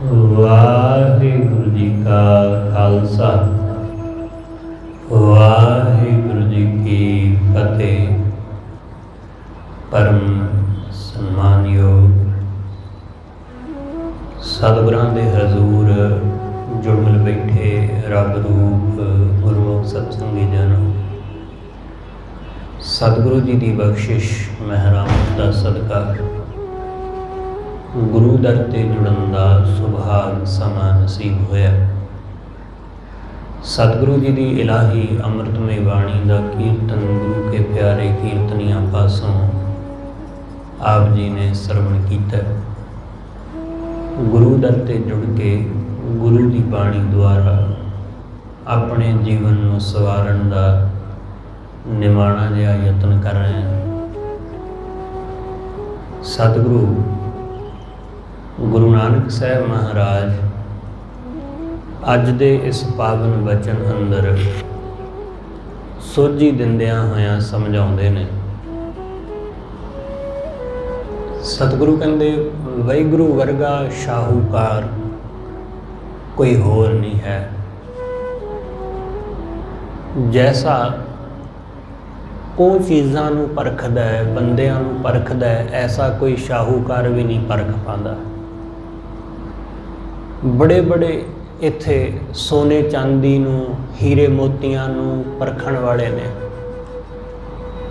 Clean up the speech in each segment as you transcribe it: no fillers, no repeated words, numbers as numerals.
ਵਾਹਿਗੁਰੂ ਜੀ ਕਾ ਖਾਲਸਾ ਵਾਹਿਗੁਰੂ ਜੀ ਕੀ ਫਤਿਹ। ਪਰਮ ਸਨਮਾਨਯੋਗ ਸਤਿਗੁਰਾਂ ਦੇ ਹਜ਼ੂਰ ਜੁੜ ਮਿਲ ਬੈਠੇ ਰੱਬ ਰੂਪ ਗੁਰਮੁਖ ਸਤਸੰਗੀ ਜਨ, ਸਤਿਗੁਰੂ ਜੀ ਦੀ ਬਖਸ਼ਿਸ਼ ਮਹਿਰਾਮਤ ਦਾ ਸਦਕਾ ਗੁਰੂ ਦਰ ਤੇ ਜੁੜਨ ਦਾ ਸੁਭਾਗ ਸਮਾਂ ਨਸੀਬ ਹੋਇਆ। ਸਤਿਗੁਰੂ ਜੀ ਦੀ ਇਲਾਹੀ ਅੰਮ੍ਰਿਤਮਈ ਬਾਣੀ ਦਾ ਕੀਰਤਨ ਗੁਰੂ ਕੇ ਪਿਆਰੇ ਕੀਰਤਨੀਆਂ ਪਾਸੋਂ ਆਪ ਜੀ ਨੇ ਸਰਵਣ ਕੀਤਾ। ਗੁਰੂ ਦਰ ਤੇ ਜੁੜ ਕੇ ਗੁਰੂ ਦੀ ਬਾਣੀ ਦੁਆਰਾ ਆਪਣੇ ਜੀਵਨ ਨੂੰ ਸਵਾਰਨ ਦਾ ਨਿਮਾਣਾ ਜਿਹਾ ਯਤਨ ਕਰ ਰਹੇ ਹਾਂ। ਸਤਿਗੁਰੂ ਗੁਰੂ ਨਾਨਕ ਸਾਹਿਬ ਮਹਾਰਾਜ ਅੱਜ ਦੇ ਇਸ ਪਾਵਨ ਬਚਨ ਅੰਦਰ ਸੋਝੀ ਦਿੰਦਿਆਂ ਹੋਇਆਂ ਸਮਝਾਉਂਦੇ ਨੇ। ਸਤਿਗੁਰੂ ਕਹਿੰਦੇ ਵਾਹਿਗੁਰੂ ਵਰਗਾ ਸ਼ਾਹੂਕਾਰ ਕੋਈ ਹੋਰ ਨਹੀਂ ਹੈ। ਜੈਸਾ ਉਹ ਚੀਜ਼ਾਂ ਨੂੰ ਪਰਖਦਾ ਹੈ, ਬੰਦਿਆਂ ਨੂੰ ਪਰਖਦਾ ਹੈ, ਐਸਾ ਕੋਈ ਸ਼ਾਹੂਕਾਰ ਵੀ ਨਹੀਂ ਪਰਖ ਪਾਉਂਦਾ। ਬੜੇ ਬੜੇ ਇੱਥੇ ਸੋਨੇ ਚਾਂਦੀ ਨੂੰ, ਹੀਰੇ ਮੋਤੀਆਂ ਨੂੰ ਪਰਖਣ ਵਾਲੇ ਨੇ,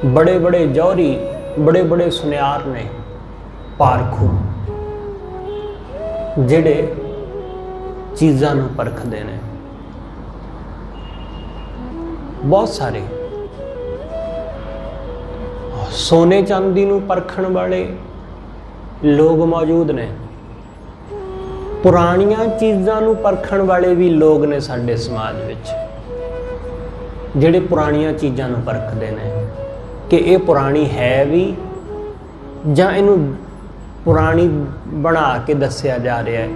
ਬੜੇ ਬੜੇ ਜੌਹਰੀ, ਬੜੇ ਬੜੇ ਸੁਨਿਆਰ ਨੇ, ਪਾਰਖੂ, ਜਿਹੜੇ ਚੀਜ਼ਾਂ ਨੂੰ ਪਰਖਦੇ ਨੇ। ਬਹੁਤ ਸਾਰੇ ਸੋਨੇ ਚਾਂਦੀ ਨੂੰ ਪਰਖਣ ਵਾਲੇ ਲੋਕ ਮੌਜੂਦ ਨੇ, ਪੁਰਾਣੀਆਂ ਚੀਜ਼ਾਂ ਨੂੰ ਪਰਖਣ ਵਾਲੇ ਵੀ ਲੋਕ ਨੇ ਸਾਡੇ ਸਮਾਜ ਵਿੱਚ, ਜਿਹੜੇ ਪੁਰਾਣੀਆਂ ਚੀਜ਼ਾਂ ਨੂੰ ਪਰਖਦੇ ਨੇ ਕਿ ਇਹ ਪੁਰਾਣੀ ਹੈ ਵੀ ਜਾਂ ਇਹਨੂੰ ਪੁਰਾਣੀ ਬਣਾ ਕੇ ਦੱਸਿਆ ਜਾ ਰਿਹਾ ਹੈ।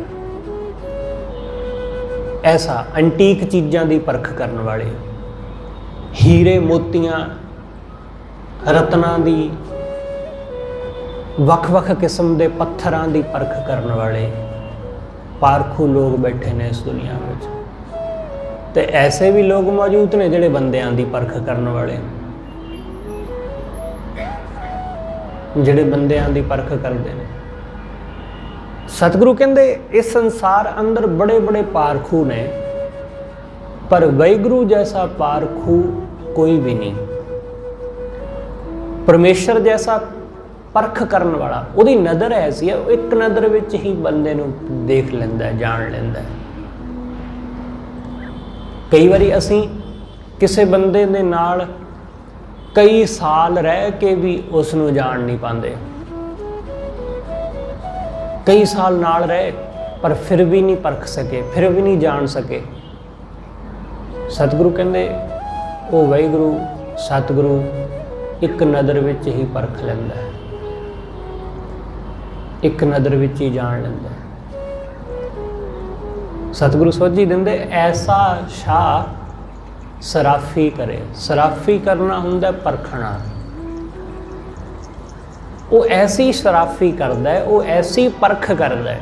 ਐਸਾ ਐਂਟੀਕ ਚੀਜ਼ਾਂ ਦੀ ਪਰਖ ਕਰਨ ਵਾਲੇ, ਹੀਰੇ ਮੋਤੀਆਂ ਰਤਨਾਂ ਦੀ, ਵੱਖ-ਵੱਖ ਕਿਸਮ ਦੇ ਪੱਥਰਾਂ ਦੀ ਪਰਖ ਕਰਨ ਵਾਲੇ ਪਾਰਖੂ ਲੋਕ ਬੈਠੇ ਨੇ ਇਸ ਦੁਨੀਆ ਵਿੱਚ। ਤੇ ਐਸੇ ਵੀ ਲੋਕ ਮੌਜੂਦ ਨੇ ਜਿਹੜੇ ਬੰਦਿਆਂ ਦੀ ਪਰਖ ਕਰਨ ਵਾਲੇ, ਜਿਹੜੇ ਬੰਦਿਆਂ ਦੀ ਪਰਖ ਕਰਦੇ ਨੇ। ਸਤਿਗੁਰੂ ਕਹਿੰਦੇ ਇਸ ਸੰਸਾਰ ਅੰਦਰ ਬੜੇ ਬੜੇ ਪਾਰਖੂ ਨੇ, ਪਰ ਵਾਹਿਗੁਰੂ ਜੈਸਾ ਪਾਰਖੂ ਕੋਈ ਵੀ ਨਹੀਂ। ਪਰਮੇਸ਼ਰ ਜੈਸਾ ਪਰਖ ਕਰਨ ਵਾਲਾ, ਉਹਦੀ ਨਜ਼ਰ ਐਸੀ ਹੈ, ਉਹ ਇੱਕ ਨਜ਼ਰ ਵਿੱਚ ਹੀ ਬੰਦੇ ਨੂੰ ਦੇਖ ਲੈਂਦਾ, ਜਾਣ ਲੈਂਦਾ। ਕਈ ਵਾਰੀ ਅਸੀਂ ਕਿਸੇ ਬੰਦੇ ਦੇ ਨਾਲ ਕਈ ਸਾਲ ਰਹਿ ਕੇ ਵੀ ਉਸ ਨੂੰ ਜਾਣ ਨਹੀਂ ਪਾਉਂਦੇ। ਕਈ ਸਾਲ ਨਾਲ ਰਹੇ ਪਰ ਫਿਰ ਵੀ ਨਹੀਂ ਪਰਖ ਸਕੇ, ਫਿਰ ਵੀ ਨਹੀਂ ਜਾਣ ਸਕੇ। ਸਤਿਗੁਰੂ ਕਹਿੰਦੇ ਉਹ ਵਾਹਿਗੁਰੂ ਸਤਿਗੁਰੂ ਇੱਕ ਨਜ਼ਰ ਵਿੱਚ ਹੀ ਪਰਖ ਲੈਂਦਾ ਹੈ, ਇੱਕ ਨਜ਼ਰ ਵਿੱਚ ਹੀ ਜਾਣ ਲੈਂਦਾ ਹੈ। ਸਤਿਗੁਰੂ ਸੋਝੀ ਦਿੰਦੇ ਐਸਾ ਸ਼ਾਹ ਸਰਾਫੀ ਕਰੇ। ਸਰਾਫੀ ਕਰਨਾ ਹੁੰਦਾ ਪਰਖਣਾ। ਉਹ ਐਸੀ ਸਰਾਫੀ ਕਰਦਾ ਹੈ, ਉਹ ਐਸੀ ਪਰਖ ਕਰਦਾ ਹੈ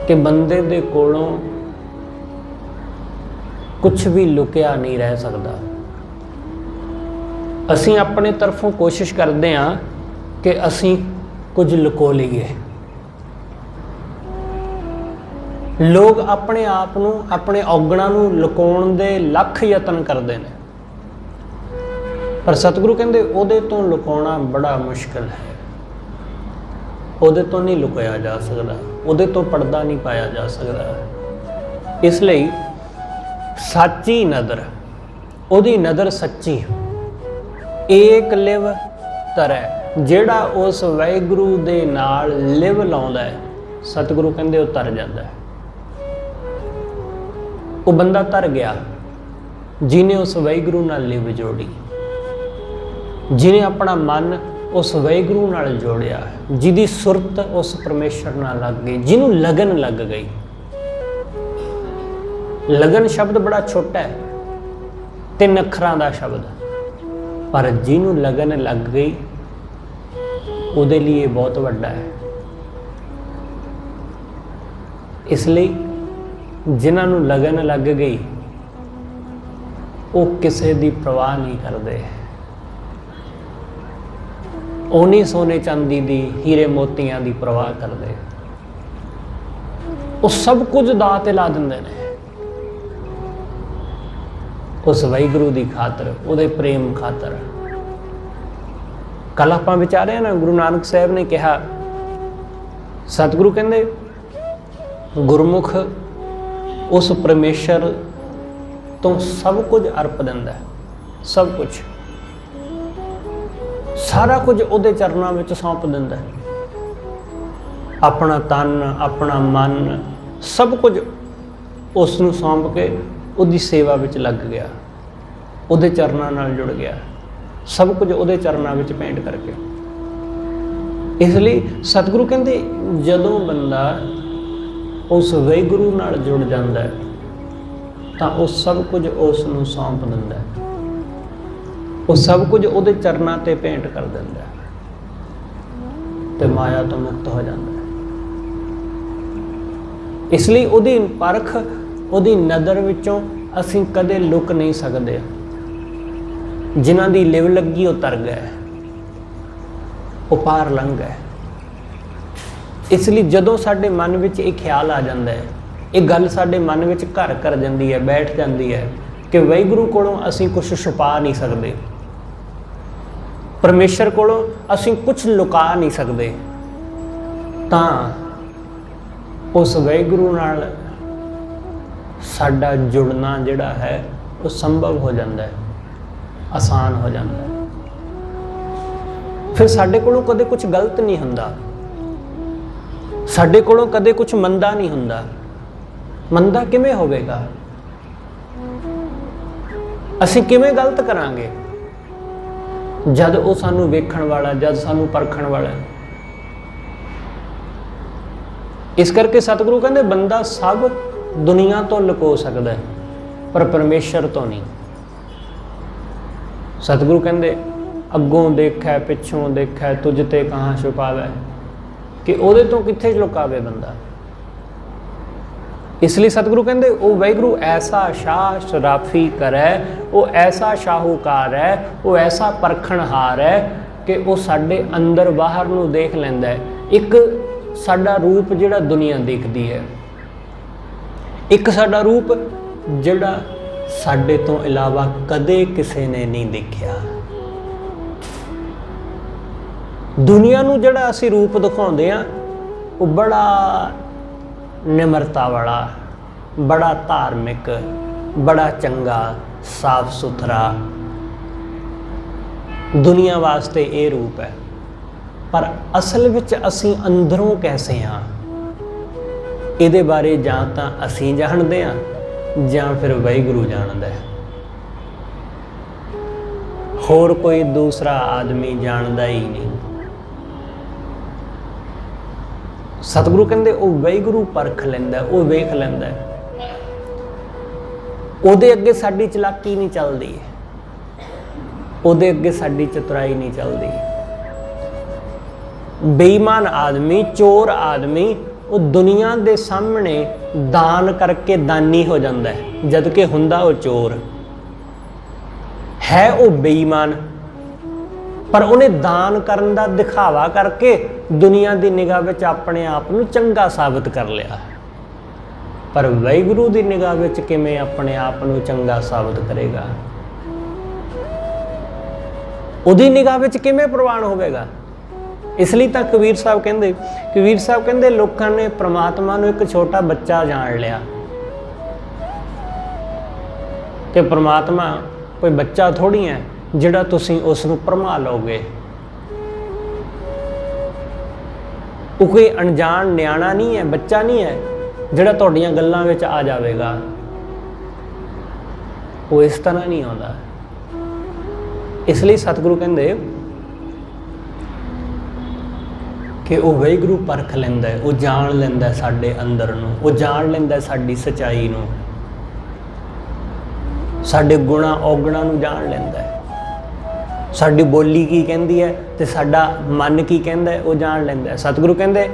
ਕਿ ਬੰਦੇ ਦੇ ਕੋਲੋਂ ਕੁਝ ਵੀ ਲੁਕਿਆ ਨਹੀਂ ਰਹਿ ਸਕਦਾ। ਅਸੀਂ ਆਪਣੇ ਤਰਫੋਂ ਕੋਸ਼ਿਸ਼ ਕਰਦੇ ਹਾਂ ਕਿ ਅਸੀਂ ਕੁਝ ਲੁਕੋ ਲਈਏ। ਲੋਕ ਆਪਣੇ ਆਪ ਨੂੰ, ਆਪਣੇ ਔਗਣਾਂ ਨੂੰ ਲੁਕਾਉਣ ਦੇ ਲੱਖ ਯਤਨ ਕਰਦੇ ਨੇ, ਪਰ ਸਤਿਗੁਰੂ ਕਹਿੰਦੇ ਉਹਦੇ ਤੋਂ ਲੁਕਾਉਣਾ ਬੜਾ ਮੁਸ਼ਕਲ ਹੈ। ਉਹਦੇ ਤੋਂ ਨਹੀਂ ਲੁਕਾਇਆ ਜਾ ਸਕਦਾ, ਉਹਦੇ ਤੋਂ ਪਰਦਾ ਨਹੀਂ ਪਾਇਆ ਜਾ ਸਕਦਾ। ਇਸ ਲਈ ਸੱਚੀ ਨਜ਼ਰ, ਉਹਦੀ ਨਜ਼ਰ ਸੱਚੀ, ਏਕ ਲਿਵ ਤਰੈ, ਜਿਹੜਾ ਉਸ ਵਾਹਿਗੁਰੂ ਦੇ ਨਾਲ ਲਿਵ ਲਾਉਂਦਾ ਹੈ, ਸਤਿਗੁਰੂ ਕਹਿੰਦੇ ਉਹ ਤਰ ਜਾਂਦਾ ਹੈ। ਉਹ ਬੰਦਾ ਤਰ ਗਿਆ ਜਿਹਨੇ ਉਸ ਵਾਹਿਗੁਰੂ ਨਾਲ ਲਿਵ ਜੋੜੀ, ਜਿਹਨੇ ਆਪਣਾ ਮਨ ਉਸ ਵਾਹਿਗੁਰੂ ਨਾਲ ਜੋੜਿਆ, ਜਿਹਦੀ ਸੁਰਤ ਉਸ ਪਰਮੇਸ਼ਰ ਨਾਲ ਲੱਗ ਗਈ, ਜਿਹਨੂੰ ਲਗਨ ਲੱਗ ਗਈ। ਲਗਨ ਸ਼ਬਦ ਬੜਾ ਛੋਟਾ ਹੈ, 3 ਅੱਖਰਾਂ ਦਾ ਸ਼ਬਦ, ਪਰ ਜਿਹਨੂੰ ਲਗਨ ਲੱਗ ਗਈ ਉਹਦੇ ਲਈ ਇਹ ਬਹੁਤ ਵੱਡਾ ਹੈ। इसलिए जिन्होंने लगन लग गई वो किसी की परवाह नहीं करते, वो नहीं सोने चांदी दी हीरे मोतियां की परवाह करते, वो सब कुछ दाह ते ला देंदे ने उस वाहिगुरू की खातर, उहदे प्रेम खातर। कल आपां विचारे ना, गुरु नानक साहब ने कहा, सतगुरु कहंदे गुरमुख उस परमेश्वर तो सब कुछ अर्प दिंदा है, सब कुछ, सारा कुछ उहदे चरनां विच सौंप दिंदा है, अपना तन अपना मन सब कुछ उसनूं सौंप के उहदी सेवा विच लग गया, उहदे चरनां नाल जुड़ गया, सब कुछ उहदे चरनां विच भेंट करके। इसलिए सतगुरु कहंदे जदों बंदा उस वाहिगुरू नाल जुड़ जाता है तो वह सब कुछ उसनूं सौंप दिंदा है, वो सब कुछ उहदे चरनां ते भेंट कर दिंदा है ते माया तो मुक्त हो जाता है। इसलिए उहदी परख उहदी नज़र विचों असीं कदे लुक नहीं सकते। जिन्हां दी लिव लगी वो तर गए, वो पार लंघ गए। इसलिए जदों साडे मन विच ये ख्याल आ जाता है, ये गल साडे मन विच घर कर जाती है, बैठ जाती है कि वाहिगुरू कोलों असीं कुछ छुपा नहीं सकते, परमेश्वर कोलों असीं कुछ लुका नहीं सकते, तां उस वाहिगुरू नाल साडा जुड़ना जिहड़ा है वो संभव हो जाता है, आसान हो जाता है। फिर साडे कोलों कदे कुछ गलत नहीं हुंदा, साडे कोलों कदे कुछ मंदा नहीं हुंदा। मंदा किवें होवेगा? असीं किवें गलत करांगे जद वो सानू वेखण वाला, जद सानू परखण वाला। इस करके सतगुरु कहंदे बंदा सब दुनिया तो लुको सकदा है पर परमेश्वर तो नहीं। सतगुरु कहंदे अगों देखै पिछों देखै तुझ ते कहाँ छुपावै, कि उहदे तो कित्थे लुकावे बंदा। इसलिए सतगुरु कहंदे वो वाहिगुरू ऐसा शाह शराफी करे, वो ऐसा शाहूकार है, वो ऐसा परखणहार है कि वो साडे अंदर बाहर नूं देख लैंदा है। एक साडा रूप जिहड़ा दुनिया देखदी है, एक साडा रूप जिहड़ा साडे तो इलावा कदे किसी ने नहीं देखिया। दुनिया नूं जिहड़ा असीं रूप दिखाउंदे आ वो बड़ा निमरता वाला, बड़ा धार्मिक, बड़ा चंगा, साफ सुथरा दुनिया वास्ते ये रूप है, पर असल विच असीं अंदरों कैसे हाँ इहदे बारे जां तां असीं जाणदे हां जां फिर वाहिगुरू जाणदा है। होर कोई दूसरा आदमी जाणदा ही नहीं। सतगुरु कहंदे वो वाहिगुरू परख लैंदा, वो वेख लैंदा, उहदे अगे साडी चलाकी नहीं चलदी, उहदे अगे साडी चतुराई नहीं चलदी। बेईमान आदमी, चोर आदमी वो दुनिया दे सामने दान करके दानी हो जाता है, जबकि हुंदा वो चोर है, वो बेईमान, पर उन्हें दान करन दा दिखावा करके दुनिया की निगाह विच अपने आप नूं चंगा साबित कर लिया। पर वाहिगुरू की निगाह विच किवें अपने आप नूं चंगा साबित करेगा? उहदी निगाह विच किवें प्रवान होवेगा? इसलिए तो कबीर साहब कहंदे लोकां ने परमात्मा नूं एक छोटा बच्चा जान लिया कि परमात्मा कोई बच्चा थोड़ी है जिहड़ा तुसीं उस नूं भरमा लोगे। वो कोई अनजान न्याणा नहीं है, बच्चा नहीं है जिहड़ा तुहाडीआं गल्लां विच आ जावेगा। वो इस तरह नहीं आउंदा। इसलिए सतगुरु कहंदे कि वो वाहिगुरू परख लैंदा है, वो जान लैंदा है साडे अंदर नूं, वो जान लैंदा है साडी सच्चाई नूं, साडे गुणा औगणा नूं जान लैंदा है, साडी बोली की कहंदी है ते साडा मन की कहंदा है वो जान लैंदा है। सतगुरु कहंदे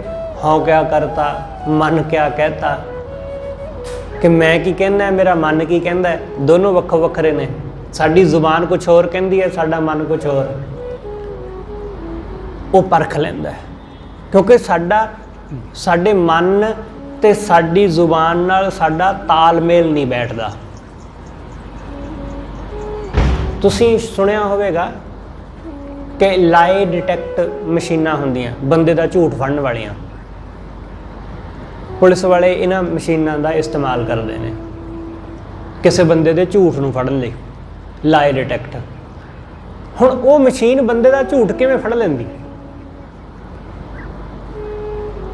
हाँ क्या करता, मन क्या कहता, कि मैं की कहना मेरा मन की कहता है, दोनों ਵੱਖੋ ਵੱਖਰੇ ने। साडी जुबान कुछ होर कहती है, साडा मन कुछ होर। वो परख लैंदा है, क्योंकि साडे मन ते साडी जुबान नाल साडा तालमेल नहीं बैठदा। तुसीं सुनिया होवेगा कि लाई डिटेक्ट मशीनां हुंदियां, बंदे दा झूठ फड़न वालियां। पुलिस वाले इन्हां मशीनां दा इस्तेमाल करदे ने किसी बंदे दे झूठ नूं फड़न लई, लाई डिटेक्ट। हुण वो मशीन बंदे दा झूठ किवें फड़ लैंदी?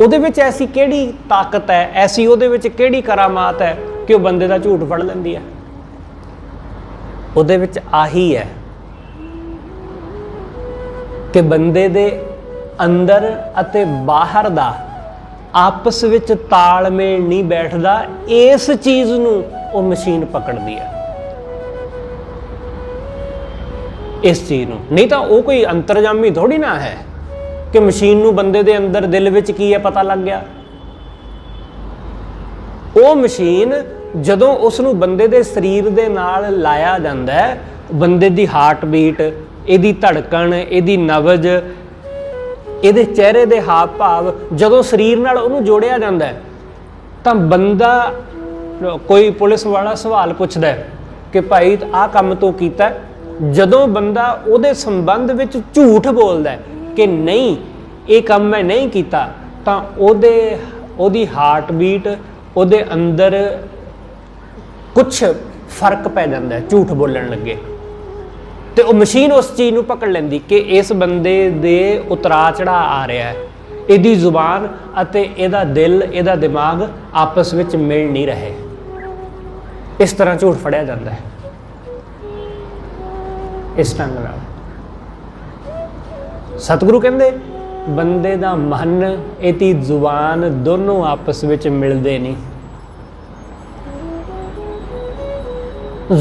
ਉਹਦੇ ਵਿੱਚ ऐसी ਕਿਹੜੀ ताकत है, ऐसी ਉਹਦੇ ਵਿੱਚ ਕਿਹੜੀ करामात है कि ਉਹ ਬੰਦੇ ਦਾ ਝੂਠ ਫੜ ਲੈਂਦੀ ਹੈ? ਉਹਦੇ ਵਿੱਚ ਆਹੀ ਹੈ ਕਿ ਬੰਦੇ ਦੇ ਅੰਦਰ ਅਤੇ ਬਾਹਰ ਦਾ ਆਪਸ ਵਿੱਚ ਤਾਲਮੇਲ ਨਹੀਂ ਬੈਠਦਾ। ਇਸ ਚੀਜ਼ ਨੂੰ ਉਹ ਮਸ਼ੀਨ ਪਕੜਦੀ ਹੈ, ਇਸ ਚੀਜ਼ ਨੂੰ। ਨਹੀਂ ਤਾਂ ਉਹ ਕੋਈ ਅੰਤਰਜਾਮੀ ਥੋੜੀ ਨਾ ਹੈ कि मशीन नूं बंदे दे अंदर दिल विच की है पता लग गया। वो मशीन जदों उसनूं बंदे दे शरीर दे नाल लाया जांदा है, बंदे दी हार्ट बीट, इहदी धड़कन, इहदी नबज, इहदे चेहरे दे हाव भाव जदों शरीर नाल उहनूं जोड़िया जांदा है तां बंदा, कोई पुलिस वाला सवाल पुछदा है कि भाई आह काम तूं कीता, जदों बंदा उहदे संबंध विच झूठ बोलदा है कि नहीं ये काम मैं नहीं किया, तो ओदी हार्ट बीट, ओदे अंदर कुछ फर्क पै जाता है, झूठ बोलन लगे। तो वो मशीन उस चीज़ नूं पकड़ लैंदी कि इस बंदे दे उतरा चढ़ा आ रहा है, इहदी जुबान अते इहदा दिल, इहदा दिमाग आपस विच मिल नहीं रहे। इस तरह झूठ फड़िया जाता है, इस ढंग नाल। सतगुरु कहते बंदे दा मन इहदी जुबान दोनों आपस विच मिलदे नहीं।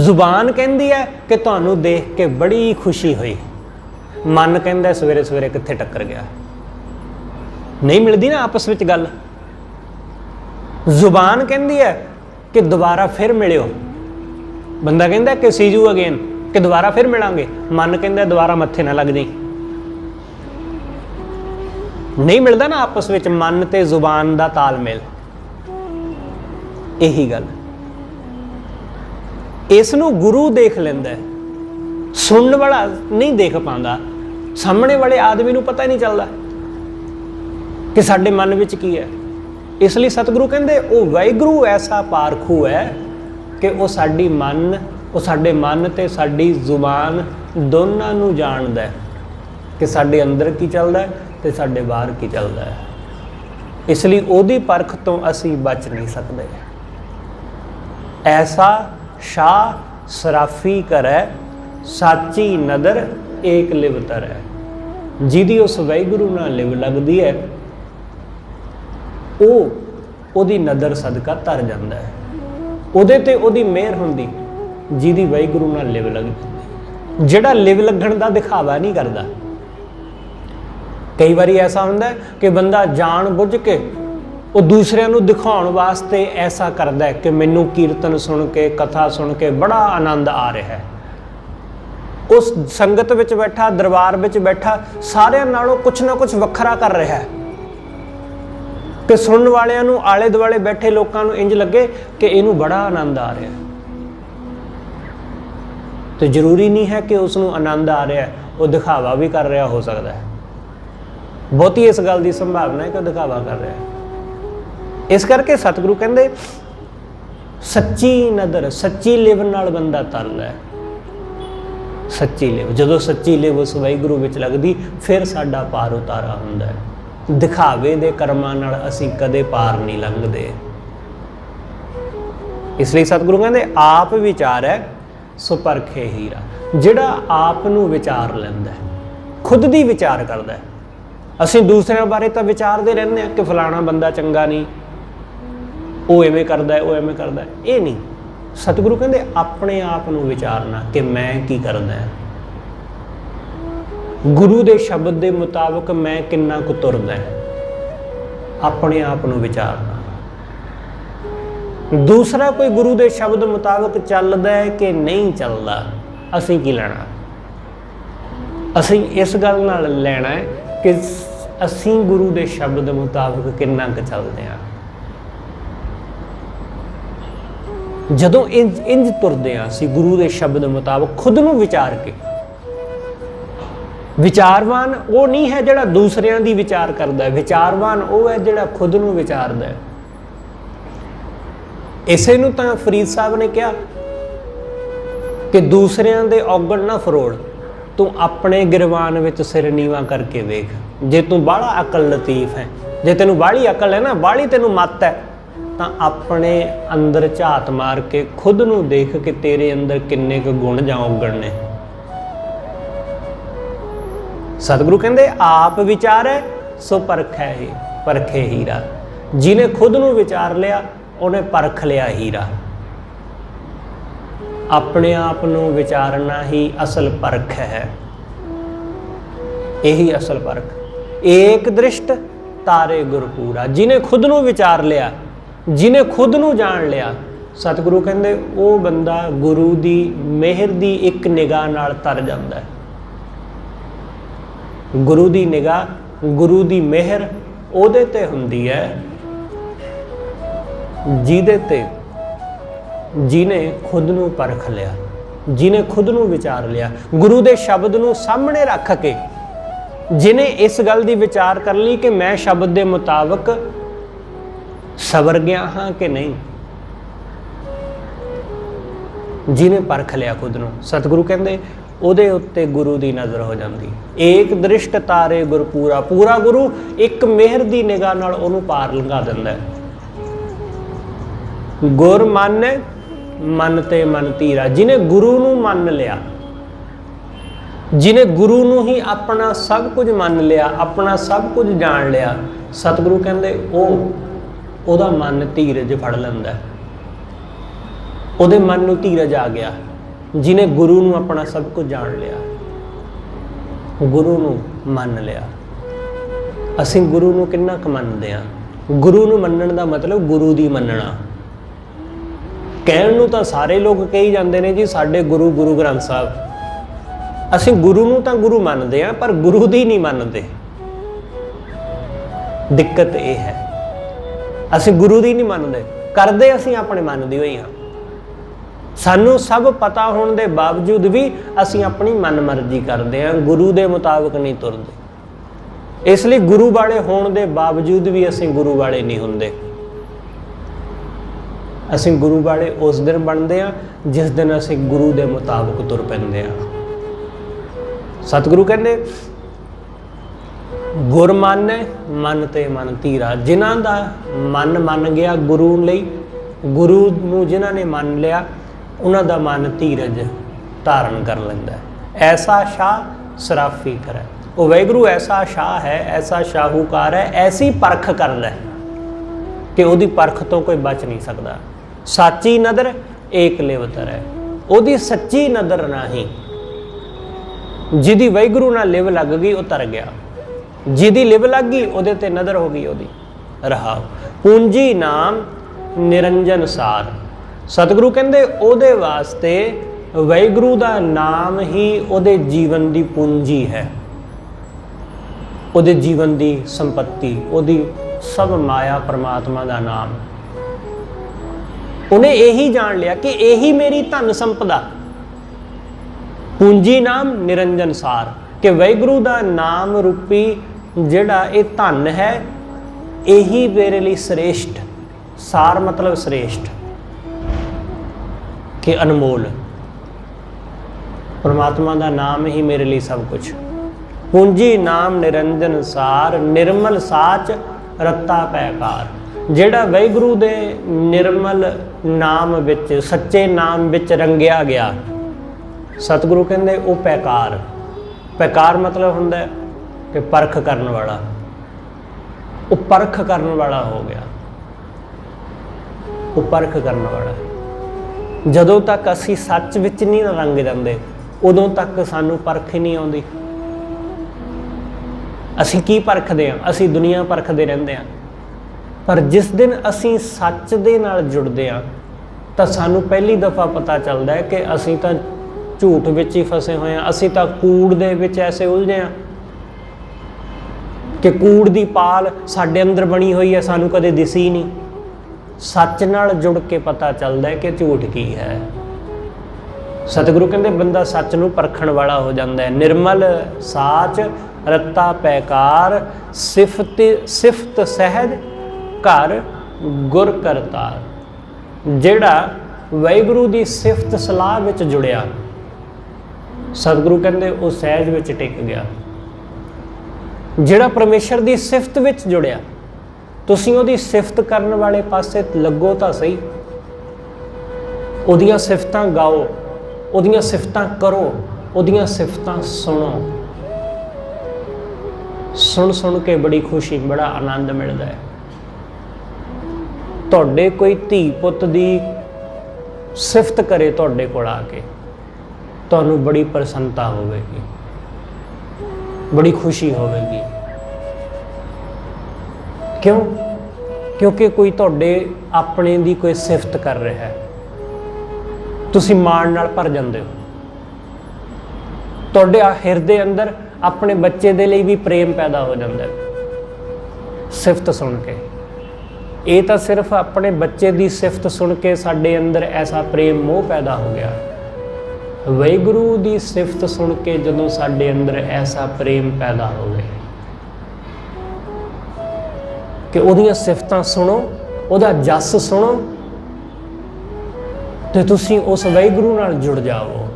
जुबान कहती है कि तुहानूं देख के बड़ी खुशी हुई, मन कहता सवेरे सवेरे कित्थे टक्कर गया। नहीं मिलती ना आपस विच गल। जुबान कहती है कि दोबारा फिर मिलियो, बंदा कहता कि सी यू अगेन, कि दोबारा फिर मिलांगे। मन कहता दोबारा मत्थे ना लग जाई। नहीं मिलता ना आपस में मन ते जुबान का तालमेल। यही गल इसनूं गुरु देख लेंदा है, सुनने वाला नहीं देख पाता, सामने वाले आदमी नूं पता ही नहीं चलता कि साडे मन विच की है। इसलिए सतगुरु कहंदे वो वाहिगुरू ऐसा पारखू है कि वो साडी मन, वो साडे मन ते साडी जुबान दोनों नूं जाणदा है कि साडे अंदर की चलदा है ते साडे बाहर की चलदा है। इसलिए ओदी परख तो असी बच नहीं सकते। ऐसा शाह सराफी करे साची नदर एक लिवतर है। जिहदी उस वाहिगुरू नाल लिव लगदी है ओदी नदर सदका तर जांदा है, ओदे ते ओदी मेहर हुंदी जिहदी वाहिगुरू नाल लिव लगदी। जिहड़ा लिव लगण दा दिखावा नहीं करदा। कई बार ऐसा होंदा है कि बंदा जान बुझ के वो दूसरे नूं दिखाउण वास्ते ऐसा करदा है कि मैनूं कीर्तन सुन के, कथा सुन के बड़ा आनंद आ रहा है। उस संगत विच बैठा, दरबार विच बैठा, सारिਆਂ नालों कुछ ना कुछ वखरा कर रहा है कि सुनन वालिਆਂ नूं आले दुआले बैठे लोकां नूं इंज लगे कि इहनूं बड़ा आनंद आ रहा है। तो जरूरी नहीं है कि उसनूं आनंद आ रहा है, वो दिखावा भी कर रहा हो सकता है। बहुती इस गल की संभावना है कि दिखावा कर रहा है। इस करके सतगुरु कहते सच्ची नदर, सच्ची लिव नाल बंदा तरदा है। सच्ची लिव, जदों सच्ची लिव उस वाहिगुरू विच लगदी फिर साडा पार उतारा हुंदा है। दिखावे दे कर्मां नाल असीं कदे पार नहीं लंघदे। इसलिए सतगुरु कहते आप विचारै सो परखे हीरा। जिहड़ा आप नूं विचार लैंदा है, खुद दी विचार करदा है। असीं दूसरिਆਂ बारे तो विचारते रहने कि फलाना बंदा चंगा नहीं, वो इवें करदा है, वो इवें करदा है। ये नहीं, सतगुरु कहते अपने आप नूं विचारना कि मैं की करदा है, गुरु के शब्द के मुताबिक मैं किन्ना कुछ तुरदा है। अपने आप नूं विचारना। दूसरा कोई गुरु के शब्द मुताबिक चलदा है कि नहीं चलता, असीं की लेना। असीं इस गल नाल लेना है कि असीं गुरु के शब्द मुताबिक किन्ना क चलते हैं। जदों इंज तुरदे हां असीं गुरु के शब्द मुताबिक खुद नूं विचार के। विचारवान वो नहीं है जिहड़ा दूसरियां दी विचार करदा है, विचारवान वो है जिहड़ा खुद नूं विचारदा है। इसे नूं तां फरीद साहब ने कहा कि दूसरियां दे औगण ना फरोड़, तू अपने गिरवान विच सिर नीवा करके वेख। जे तू बाहला अकल लतीफ है, जे तेनू बाहली अकल है ना, बाहली तेनू मत है, तो अपने अंदर झात मार के खुद नूं देख कि तेरे अंदर किन्ने क गुण जां औगण ने। सतगुरु कहंदे आप विचारै सो परखे हीरा। जिन्हें खुद नूं विचार लिया उन्हें परख लिया हीरा। अपने आप नूं विचारना ही असल परख है, यही असल परख। एक दृष्ट तारे गुरपूरा। जिन्हें खुद नूं विचार लिया, जिन्हें खुद नूं जान लिया, सतगुरु कहंदे वो बंदा गुरु दी मेहर दी एक निगाह नाल तर जांदा है। गुरु दी निगाह, गुरु दी मेहर ओहदे ते हुंदी है जिहदे ते जिन्हें खुद नूं परख लिया, जिन्हें खुद नूं विचार लिया। गुरु दे शब्द नूं सामने रख के जिन्हें इस गल दी विचार कर ली कि मैं शब्द दे मुताबिक सवर गया हाँ कि नहीं, जिन्हें परख लिया खुद नूं, सतगुरु कहंदे ਉਹਦੇ ਉੱਤੇ गुरु की नज़र हो जाती। एक दृष्ट तारे गुरपूरा। पूरा गुरु एक मेहर की निगाह नाल ਉਹਨੂੰ पार लंघा दिंदा है। गुर माने मन ते मन धीरा। जिन्हें गुरु नूं मन लिया, जिन्हें गुरु नूं ही अपना सब कुछ मान लिया, अपना सब कुछ जान लिया, सतगुरु कहंदे ਉਹਦਾ मन धीरज फड़ लैंदा है। ਉਹਦੇ मन नूं धीरज आ गया। जिन्हें गुरु नूं अपना सब कुछ जान लिया, गुरु नूं मन लिया। असीं गुरु नूं किन्ना क मनदे हां। गुरु नूं मनण दा मतलब गुरु दी मनना। कहण नूं तां सारे लोग कही जांदे ने जी साडे गुरु गुरु ग्रंथ साहब। असीं गुरु नूं तां गुरु मनदे हां पर गुरु दी नहीं मनदे। दिक्कत यह है, असीं गुरु दी नहीं मनदे, करदे असीं अपने मन दी होई हां। सानू सब पता होने के बावजूद भी असीं अपनी मन मर्जी करते हैं, गुरु के मुताबिक नहीं तुरते। इसलिए गुरु वाले होने के बावजूद भी असीं गुरु वाले नहीं होंदे। असीं गुरु वाले उस दिन बनते हैं जिस दिन असीं गुरु के मुताबिक तुर पैंदे हैं। सतगुरु कहंदे गुर माने मन ते मन धीरा। जिन्हां दा मन मन गया गुरु लई, गुरु नूं जिन्हां ने मान लिया उन्हां दा मन धीरज धारण कर लैंदा है। ऐसा शाह सराफी करे। वो वाहिगुरू ऐसा शाह है, ऐसा शाहूकार है, ऐसी परख करदा है कि उहदी परख तो कोई बच नहीं सकता। साची नदर एक लिवतर है। उहदी सच्ची नदर नहीं, जिहदी वाहिगुरू नाल लिव लग गई वो तर गया, जिहदी लिव लग गई उहदे ते नदर हो गई उहदी। रहाओ पूंजी नाम निरंजन सार। सतगुरु कहंदे ਉਹਦੇ वास्ते वाहिगुरू ਦਾ नाम ही ਉਹਦੇ जीवन की पूंजी है, ਉਹਦੇ जीवन की संपत्ति, ਉਹਦੀ सब माया परमात्मा का नाम। उन्हें यही जान लिया कि यही मेरी धन संपदा। पूंजी नाम निरंजन सार, कि वाहिगुरू का नाम रूपी जिहड़ा ये धन है यही मेरे लिए श्रेष्ठ। सार मतलब श्रेष्ठ कि अनमोल। परमात्मा का नाम ही मेरे लिए सब कुछ। पूंजी नाम निरंजन सार, निर्मल साच रत्ता पैकार। जिहड़ा वाहिगुरू दे निर्मल नाम विच, सच्चे नाम विच रंगिया गया, सतगुरु कहंदे वो पैकार। पैकार मतलब हुंदा है कि परख करने वाला। वो परख करने वाला हो गया, वो परख करने वाला। जदों तक असी सच विच नहीं रंग जांदे उदों तक सानू परख ही नहीं आउंदी। असी की परखदे हां? असी दुनिया परखदे रहिंदे हां। पर जिस दिन असी सच दे नाल जुड़ते हैं तो सानू पहली दफ़ा पता चलता है कि असी तो झूठ विच ही फसे हुए हैं, असी तो कूड़ दे विच ऐसे उलझे हैं कि कूड़ दी पाल साडे अंदर बनी हुई है, सानू कदे दिसी नहीं। सच नाल जुड़ के पता चलता है कि झूठ की है। सतगुरु कहते बंदा सच नूं परखण वाला हो जाता है। निर्मल साच रत्ता पैकार, सिफत सहज घर गुर करतार। जेड़ा वाहिगुरू दी सिफत सलाह विच जुड़िया, सतगुरु कहते वो सहज विच टिक गया। जेड़ा परमेश्वर दी सिफत विच जुड़िया, तुसीं उहदी सिफत करन वाले पासे लगो तो सही, उहदियां सिफतां गाओ, उहदियां सिफतां करो, उहदियां सिफतां सुनो। सुन सुन के बड़ी खुशी, बड़ा आनंद मिलता है। तुहाडे कोई धी पुत दी सिफत करे तुहाडे कोल आके, तुहानूं बड़ी प्रसन्नता होवेगी, बड़ी खुशी होवेगी। क्यों? क्योंकि कोई तुहाडे अपने दी कोई सिफत कर रहा है, तुसीं माण नाल भर जांदे हो। तुहाडे हिरदे अंदर अपने बच्चे दे लई भी प्रेम पैदा हो जाता है सिफत सुन के। ये तो सिर्फ अपने बच्चे की सिफत सुन के साडे अंदर ऐसा प्रेम मोह पैदा हो गया। वाहिगुरू की सिफत सुन के जदों साडे अंदर ऐसा प्रेम पैदा हो गया कि उहदियां सिफतां सुनो, उहदा जस सुनो, तो तुसीं उस वाहिगुरू नाल जुड़ जाओ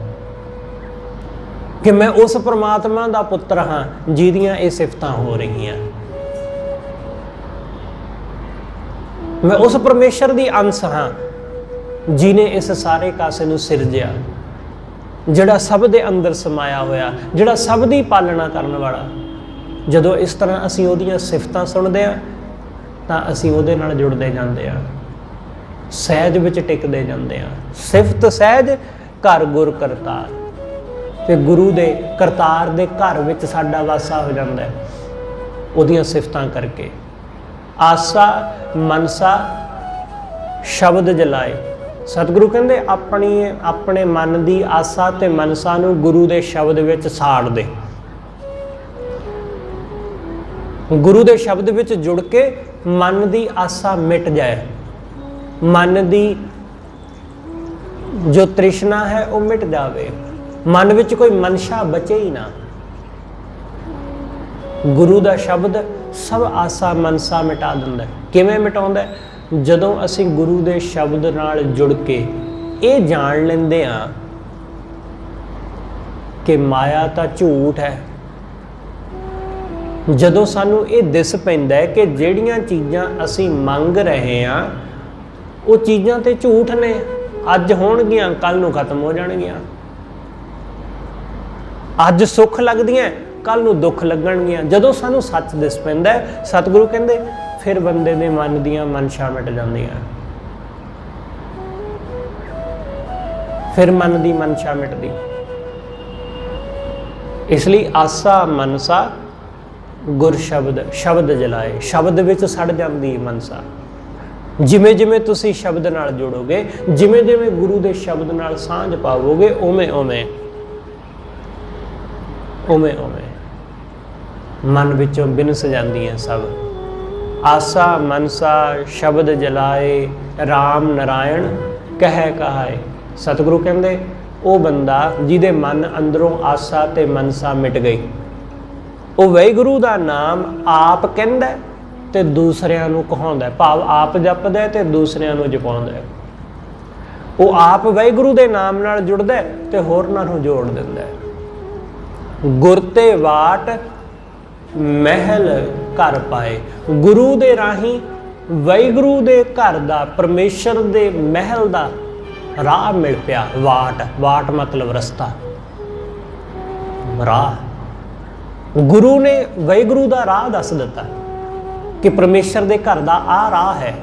कि मैं उस परमात्मा का पुत्र हाँ जिहदियां ये सिफतां हो रही हैं। मैं उस परमेश्वर की अंश हाँ जिन्हें इस सारे कासे नूं सिरजिया, जिहड़ा सब दे अंदर समाया होया, जिहड़ा सब दी पालना करन वाला। जदों इस तरह असीं उहदियां सिफतां सुणदे हां तां असीं उहदे नाल जुड़दे जांदे हां, सहज विच टिकदे जांदे हां। सिफत सहज घर गुर करतार, ते गुरु दे करतार दे घर विच साडा वासा हो जाता है उहदियां सिफतां करके। आसा मनसा शब्द जलाए, सतगुरु कहंदे अपने मन की आसा ते मनसा नूं गुरु दे शब्द विच साड़ दे। गुरु दे शब्द विच जुड़ के मन की आसा मिट जाए, मन की जो तृष्णा है वो मिट जाए, मन विच कोई मनशा बचे ही ना। गुरु का शब्द सब आसा मनसा मिटा दिंदा है। किवें मिटाउंदा है? जदों असीं गुरु के शब्द नाल जुड़ के ये जान लेंदे हां कि माया तो झूठ है। जदों सानू ये दिस पैंदा है कि जिहड़ियां चीज़ां असीं मंग रहे हां वो चीज़ां ते झूठ ने, अज होणगियां कल नूं खत्म हो जाणगियां। अज सुख लगदियां कल नूं दुख लगणगियां। जदों सानू सच दिस पैंदा है, सतगुरु कहंदे फिर बंदे दे मन दियां मनशा मिट जांदियां, फिर मन दी मनशा मिटदी। इसलिए आसा मनसा गुर शब्द, शब्द जलाए, शब्द विच सड़ जांदी मनसा। जिमें जिमें तुसी शब्द नाल जुड़ोगे, जिमें जिमें गुरु दे शब्द नाल सांझ पावोगे, उवें उवें उवें उवें मन विचों बिनस जाती है सब। आसा मनसा शब्द जलाए, राम नारायण कह कहाए। सतगुरु कहंदे वो बंदा जिहदे मन अंदरों आसा ते मनसा मिट गई, वो वाहिगुरू दा नाम आप कहंदा ते दूसरिਆਂ ਨੂੰ ਕਹਾਉਂਦਾ, ਭਾਵ आप ਜਪਦਾ है ਤੇ दूसरिਆਂ ਨੂੰ ਜਪਾਉਂਦਾ है। वो आप वाहिगुरू दे नाम नाल जुड़दा है ते होरनां ਨੂੰ जोड़ दिंदा है। गुर ते वाट महल घर पाए, गुरु दे राही वाहिगुरू दे घर दा, परमेश्वर दे महल दा राह मिल पिया। वाट, वाट मतलब रस्ता, राह। गुरु ने वाहिगुरू दा राह दस दिता कि परमेश्वर दे घर दा आ राह है,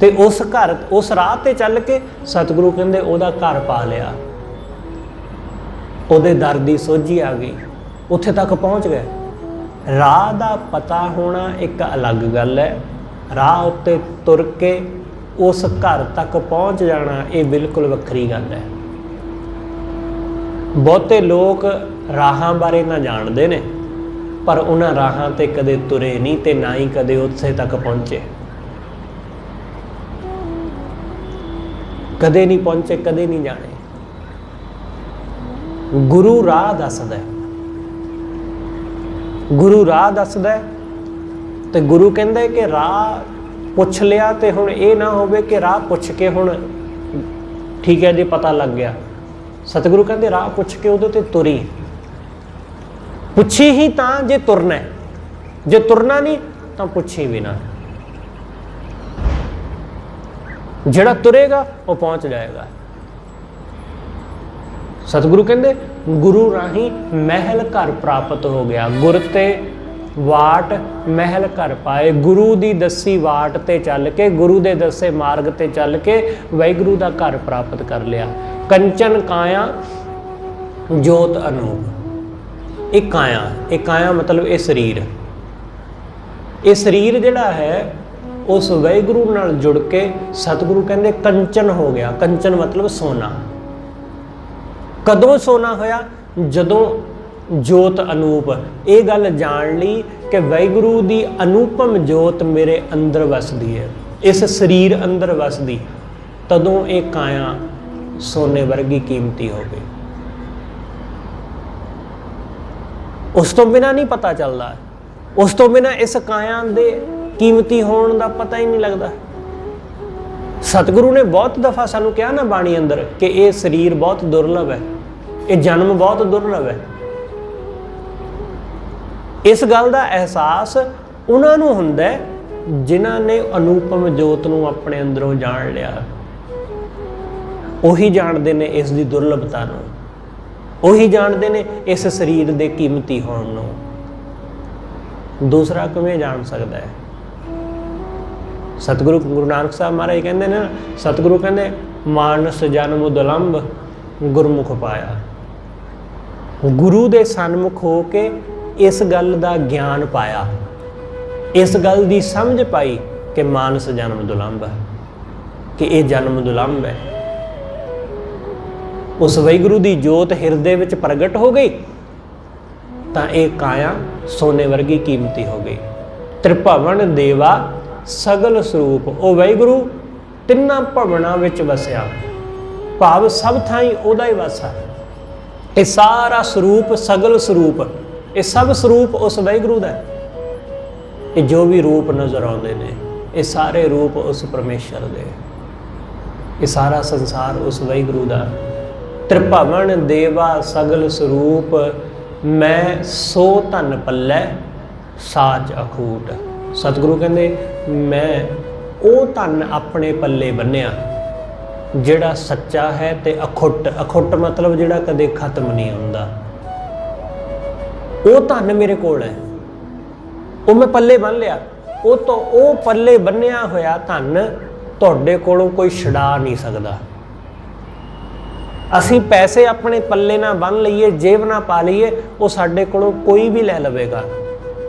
ते उस घर उस राह ते चल के सतगुरु कहंदे ओहदा घर पा लिया। ਉਹਦੇ ਦਰ ਦੀ ਸੋਝੀ आ गई, ਉੱਥੇ तक पहुँच गए। राह का पता होना एक अलग गल है, ਰਾਹ ਉੱਤੇ ਤੁਰ ਕੇ ਉਸ ਘਰ ਤੱਕ ਪਹੁੰਚ ਜਾਣਾ ਇਹ ਬਿਲਕੁਲ ਵੱਖਰੀ ਗੱਲ ਹੈ। ਬਹੁਤੇ ਲੋਕ ਰਾਹਾਂ ਬਾਰੇ ਨਾ ਜਾਣਦੇ ਨੇ, ਪਰ ਉਹਨਾਂ ਰਾਹਾਂ ਤੇ ਕਦੇ ਤੁਰੇ ਨਹੀਂ ਤੇ ਨਾ ਹੀ ਕਦੇ ਉੱਥੇ ਤੱਕ ਪਹੁੰਚੇ। ਕਦੇ ਨਹੀਂ ਪਹੁੰਚੇ, ਕਦੇ ਨਹੀਂ ਜਾਣੇ। ਗੁਰੂ ਰਾਹ ਦੱਸਦਾ, ਗੁਰੂ ਰਾਹ ਦੱਸਦਾ ਤੇ ਗੁਰੂ ਕਹਿੰਦਾ ਕਿ ਰਾਹ ਪੁੱਛ ਲਿਆ ਤੇ ਹੁਣ ਇਹ ਨਾ ਹੋਵੇ ਕਿ ਰਾਹ ਪੁੱਛ ਕੇ ਹੁਣ ਠੀਕ ਹੈ ਜੀ ਪਤਾ ਲੱਗ ਗਿਆ। ਸਤਿਗੁਰੂ ਕਹਿੰਦੇ ਰਾਹ ਪੁੱਛ ਕੇ ਉਹਦੇ ਤੇ ਤੁਰੀ। ਪੁੱਛੀ ਹੀ ਤਾਂ ਜੇ ਤੁਰਨਾ, ਜੇ ਤੁਰਨਾ ਨਹੀਂ ਤਾਂ ਪੁੱਛੀ ਵੀ ਨਾ। ਜਿਹੜਾ ਤੁਰੇਗਾ ਉਹ ਪਹੁੰਚ ਜਾਏਗਾ। ਸਤਿਗੁਰੂ ਕਹਿੰਦੇ ਗੁਰੂ ਰਾਹੀਂ ਮਹਿਲ ਘਰ ਪ੍ਰਾਪਤ ਹੋ ਗਿਆ। ਗੁਰ ਤੇ ਵਾਟ ਮਹਿਲ ਘਰ ਪਾਏ। ਗੁਰੂ ਦੀ ਦੱਸੀ ਵਾਟ ਤੇ ਚੱਲ ਕੇ, ਗੁਰੂ ਦੇ ਦੱਸੇ ਮਾਰਗ ਤੇ ਚੱਲ ਕੇ ਵਾਹਿਗੁਰੂ ਦਾ ਘਰ ਪ੍ਰਾਪਤ ਕਰ ਲਿਆ। ਕੰਚਨ ਕਾਇਆ ਜੋਤ ਅਨੂਪ। ਇਹ ਕਾਇਆ ਮਤਲਬ ਇਹ ਸਰੀਰ। ਇਹ ਸਰੀਰ ਜਿਹੜਾ ਹੈ ਉਸ ਵਾਹਿਗੁਰੂ ਨਾਲ ਜੁੜ ਕੇ ਸਤਿਗੁਰੂ ਕਹਿੰਦੇ ਕੰਚਨ ਹੋ ਗਿਆ। ਕੰਚਨ ਮਤਲਬ ਸੋਨਾ। ਕਦੋਂ ਸੋਨਾ ਹੋਇਆ? ਜਦੋਂ ਜੋਤ ਅਨੂਪ ਇਹ ਗੱਲ ਜਾਣ ਲਈ ਕਿ ਵਾਹਿਗੁਰੂ ਦੀ ਅਨੂਪਮ ਜੋਤ ਮੇਰੇ ਅੰਦਰ ਵਸਦੀ ਹੈ, ਇਸ ਸਰੀਰ ਅੰਦਰ ਵਸਦੀ, ਤਦੋਂ ਇਹ ਕਾਇਆ ਸੋਨੇ ਵਰਗੀ ਕੀਮਤੀ ਹੋ ਗਈ। ਉਸ ਤੋਂ ਬਿਨਾਂ ਨਹੀਂ ਪਤਾ ਚੱਲਦਾ। ਉਸ ਤੋਂ ਬਿਨਾਂ ਇਸ ਕਾਇਆ ਦੇ ਕੀਮਤੀ ਹੋਣ ਦਾ ਪਤਾ ਹੀ ਨਹੀਂ ਲੱਗਦਾ। ਸਤਿਗੁਰੂ ਨੇ ਬਹੁਤ ਦਫਾ ਸਾਨੂੰ ਕਿਹਾ ਨਾ ਬਾਣੀ ਅੰਦਰ ਕਿ ਇਹ ਸਰੀਰ ਬਹੁਤ ਦੁਰਲਭ ਹੈ, ਇਹ ਜਨਮ ਬਹੁਤ ਦੁਰਲਭ ਹੈ। ਇਸ ਗੱਲ ਦਾ ਅਹਿਸਾਸ ਉਹਨਾਂ ਨੂੰ ਹੁੰਦਾ ਜਿਨ੍ਹਾਂ ਨੇ ਅਨੂਪਮ ਜੋਤ ਨੂੰ ਆਪਣੇ ਅੰਦਰੋਂ ਜਾਣ ਲਿਆ। ਉਹੀ ਜਾਣਦੇ ਨੇ ਇਸ ਦੀ ਦੁਰਲਭਤਾ ਨੂੰ, ਉਹੀ ਜਾਣਦੇ ਨੇ ਇਸ ਸਰੀਰ ਦੇ ਕੀਮਤੀ ਹੋਣ ਨੂੰ। ਦੂਸਰਾ ਕਿਵੇਂ ਜਾਣ ਸਕਦਾ ਹੈ? ਸਤਿਗੁਰੂ ਗੁਰੂ ਨਾਨਕ ਸਾਹਿਬ ਮਹਾਰਾਜ ਕਹਿੰਦੇ ਨੇ, ਸਤਿਗੁਰੂ ਕਹਿੰਦੇ ਮਾਨਸ ਜਨਮ ਦੁਲੰਭ ਗੁਰਮੁਖ ਪਾਇਆ। ਗੁਰੂ ਦੇ ਸਨਮੁਖ ਹੋ ਕੇ ਇਸ ਗੱਲ ਦਾ ਗਿਆਨ ਪਾਇਆ, ਇਸ ਗੱਲ ਦੀ ਸਮਝ ਪਾਈ ਕਿ ਮਾਨਸ ਜਨਮ ਦੁਲੰਭ ਹੈ, ਕਿ ਇਹ ਜਨਮ ਦੁਲੰਭ ਹੈ। ਉਸ ਵਾਹਿਗੁਰੂ ਦੀ ਜੋਤ ਹਿਰਦੇ ਵਿੱਚ ਪ੍ਰਗਟ ਹੋ ਗਈ ਤਾਂ ਇਹ ਕਾਇਆ ਸੋਨੇ ਵਰਗੀ ਕੀਮਤੀ ਹੋ ਗਈ। ਤ੍ਰਿਭਵਨ ਦੇਵਾ ਸਗਲ ਸਰੂਪ। ਉਹ ਵਾਹਿਗੁਰੂ ਤਿੰਨਾਂ ਭਵਨਾਂ ਵਿੱਚ ਵਸਿਆ, ਭਾਵ ਸਭ ਥਾਈਂ ਉਹਦਾ ਹੀ ਵਾਸਾ। ਇਹ ਸਾਰਾ ਸਰੂਪ, ਸਗਲ ਸਰੂਪ, ਇਹ ਸਭ ਸਰੂਪ ਉਸ ਵਾਹਿਗੁਰੂ ਦਾ। ਇਹ ਜੋ ਵੀ ਰੂਪ ਨਜ਼ਰ ਆਉਂਦੇ ਨੇ ਇਹ ਸਾਰੇ ਰੂਪ ਉਸ ਪਰਮੇਸ਼ਰ ਦੇ। ਇਹ ਸਾਰਾ ਸੰਸਾਰ ਉਸ ਵਾਹਿਗੁਰੂ ਦਾ। ਤ੍ਰਿਭਵਨ ਦੇਵਾ ਸਗਲ ਸਰੂਪ, ਮੈਂ ਸੋ ਧਨ ਪੱਲੇ ਸਾਚ ਅਖੂਟ। ਸਤਿਗੁਰੂ ਕਹਿੰਦੇ ਮੈਂ ਉਹ ਧਨ ਆਪਣੇ ਪੱਲੇ ਬੰਨਿਆ ਜਿਹੜਾ ਸੱਚਾ ਹੈ ਤੇ ਅਖੁੱਟ। ਅਖੁੱਟ ਮਤਲਬ ਜਿਹੜਾ ਕਦੇ ਖਤਮ ਨਹੀਂ ਹੁੰਦਾ। ਉਹ ਧਨ ਮੇਰੇ ਕੋਲ ਹੈ, ਉਹ ਮੈਂ ਪੱਲੇ ਬੰਨ ਲਿਆ। ਉਹ ਤੋਂ ਉਹ ਪੱਲੇ ਬੰਨਿਆ ਹੋਇਆ ਧਨ ਤੁਹਾਡੇ ਕੋਲੋਂ ਕੋਈ ਛਡਾ ਨਹੀਂ ਸਕਦਾ। ਅਸੀਂ ਪੈਸੇ ਆਪਣੇ ਪੱਲੇ ਨਾਲ ਬੰਨ ਲਈਏ, ਜੇਬ ਨਾਲ ਪਾ ਲਈਏ, ਉਹ ਸਾਡੇ ਕੋਲੋਂ ਕੋਈ ਵੀ ਲੈ ਲਵੇਗਾ।